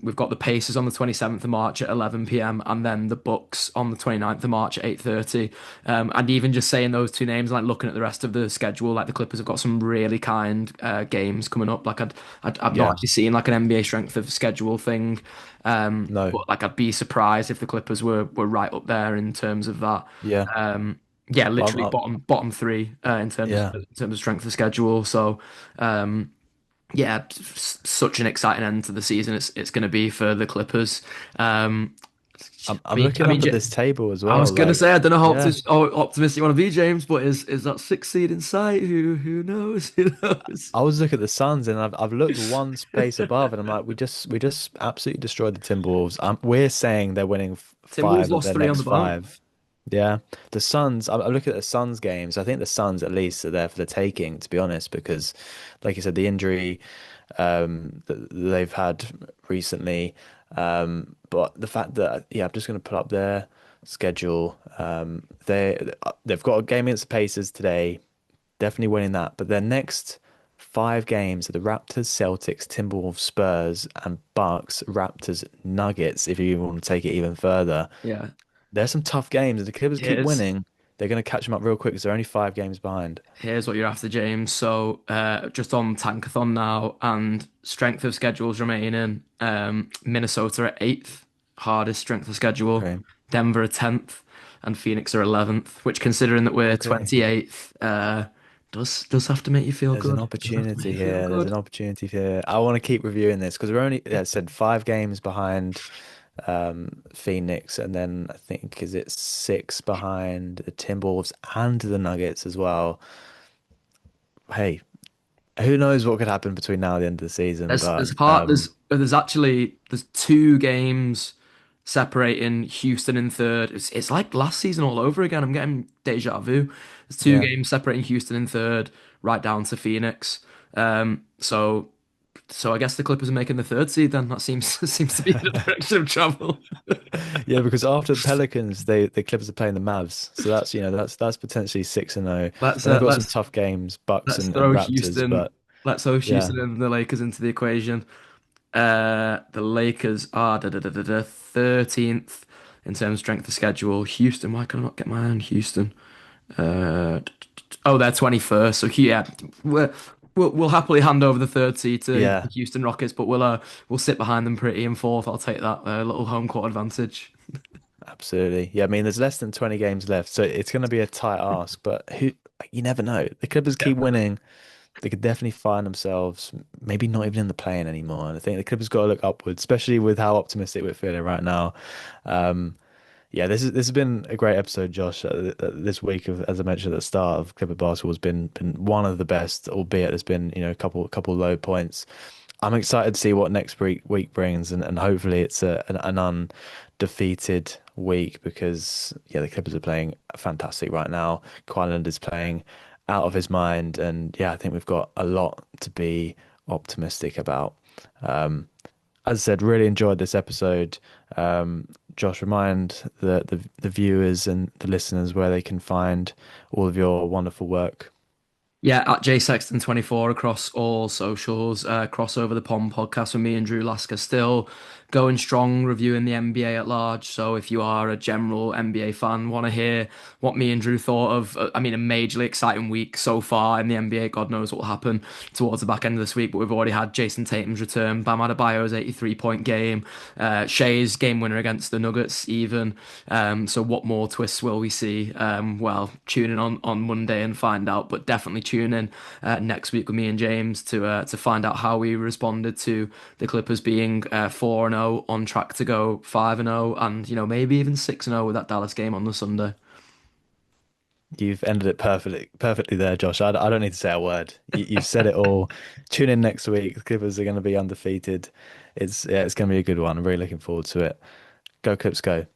We've got the Pacers on the 27th of March at 11 p.m. and then the Bucks on the 29th of March at 8:30. And even just saying those two names, like looking at the rest of the schedule, like the Clippers have got some really kind games coming up. Like I've not Yeah. actually seen like an NBA strength of schedule thing. No. But like I'd be surprised if the Clippers were right up there in terms of that. Yeah. Yeah, Well, literally bottom three yeah. in terms of strength of schedule. So yeah, such an exciting end to the season it's going to be for the Clippers. Um, I'm looking I mean, up at this table as I well. was going to say Like, I don't know yeah. how optimistic you want to be, James, but is that sixth seed in sight? Who knows? Who knows? I was looking at the Suns and I've looked one space above and I'm like, we just absolutely destroyed the Timberwolves. We're saying they're winning Timberwolves five of lost their three on next the bounce. five. Yeah. The Suns, I'm looking at the Suns games. I think the Suns at least are there for the taking, to be honest, because like you said, the injury that they've had recently. But the fact that, yeah, I'm just going to put up their schedule. They've got a game against the Pacers today, definitely winning that. But their next five games are the Raptors, Celtics, Timberwolves, Spurs, and Bucks, Raptors, Nuggets. If you even want to take it even further, Yeah, there's some tough games. If the Clippers keep here's winning, they're going to catch them up real quick because they're only 5 games behind. here's what you're after, James. So just on Tankathon now, and strength of schedules remaining. Minnesota at eighth, hardest strength of schedule. Okay. Denver at 10th, and Phoenix are 11th. Which, considering that we're Okay. 28th, does have to make you feel There's an good. Does have to make opportunity you feel here. There's good. an opportunity here. I want to keep reviewing this because we're only, yeah, I said 5 games behind Phoenix, and then I think is it 6 behind the Timberwolves and the Nuggets as well. Hey, who knows what could happen between now and the end of the season? There's But there's part there's actually there's two games separating Houston in third. It's like last season all over again. I'm getting deja vu. There's two yeah, games separating Houston in third, right down to Phoenix. So I guess the Clippers are making the third seed then. That seems seems to be the direction of travel. yeah, because after the Pelicans, the Clippers are playing the Mavs, so that's that's potentially 6-0. Let's Then they've uh, got some let's tough games, Bucks let's and throw Raptors, Houston. but Let's throw yeah, Houston and the Lakers into the equation. The Lakers are 13th in terms of strength of schedule. Houston, why can I not get my eye on Houston? Oh, they're 21st. So yeah, we'll happily hand over the third seed to yeah. Houston Rockets, but we'll sit behind them pretty in fourth. I'll take that little home court advantage. Absolutely. Yeah, I mean, there's less than 20 games left, so it's going to be a tight ask, but you never know. The Clippers keep winning. They could definitely find themselves maybe not even in the play-in anymore. And I think the Clippers got to look upwards, especially with how optimistic we're feeling right now. Um, yeah, this has been a great episode, Josh. This week, as I mentioned at the start, of Clipper basketball has been one of the best, albeit there's been a couple low points. I'm excited to see what next week brings, and hopefully it's an undefeated week because yeah, the Clippers are playing fantastic right now. Kawhi Leonard is playing out of his mind, and yeah, I think we've got a lot to be optimistic about. Um, as I said, really enjoyed this episode. Josh, remind the viewers and the listeners where they can find all of your wonderful work. Yeah, at jsexton24 across all socials. Crossover the Pond podcast with me and Drew Lasker still going strong, reviewing the NBA at large. So if you are a general NBA fan, want to hear what me and Drew thought of, I mean, a majorly exciting week so far in the NBA. God knows what will happen towards the back end of this week, but we've already had Jason Tatum's return, Bam Adebayo's 83-point game, Shea's game winner against the Nuggets even. So what more twists will we see? Well, tune in on Monday and find out, but definitely tune in next week with me and James to find out how we responded to the Clippers being 4-0 on track to go 5-0, and maybe even 6-0 with that Dallas game on the Sunday. You've ended it perfectly there, Josh. I don't need to say a word. You've said it all. Tune in next week. The Clippers are going to be undefeated. It's going to be a good one. I'm really looking forward to it. Go Clips, go.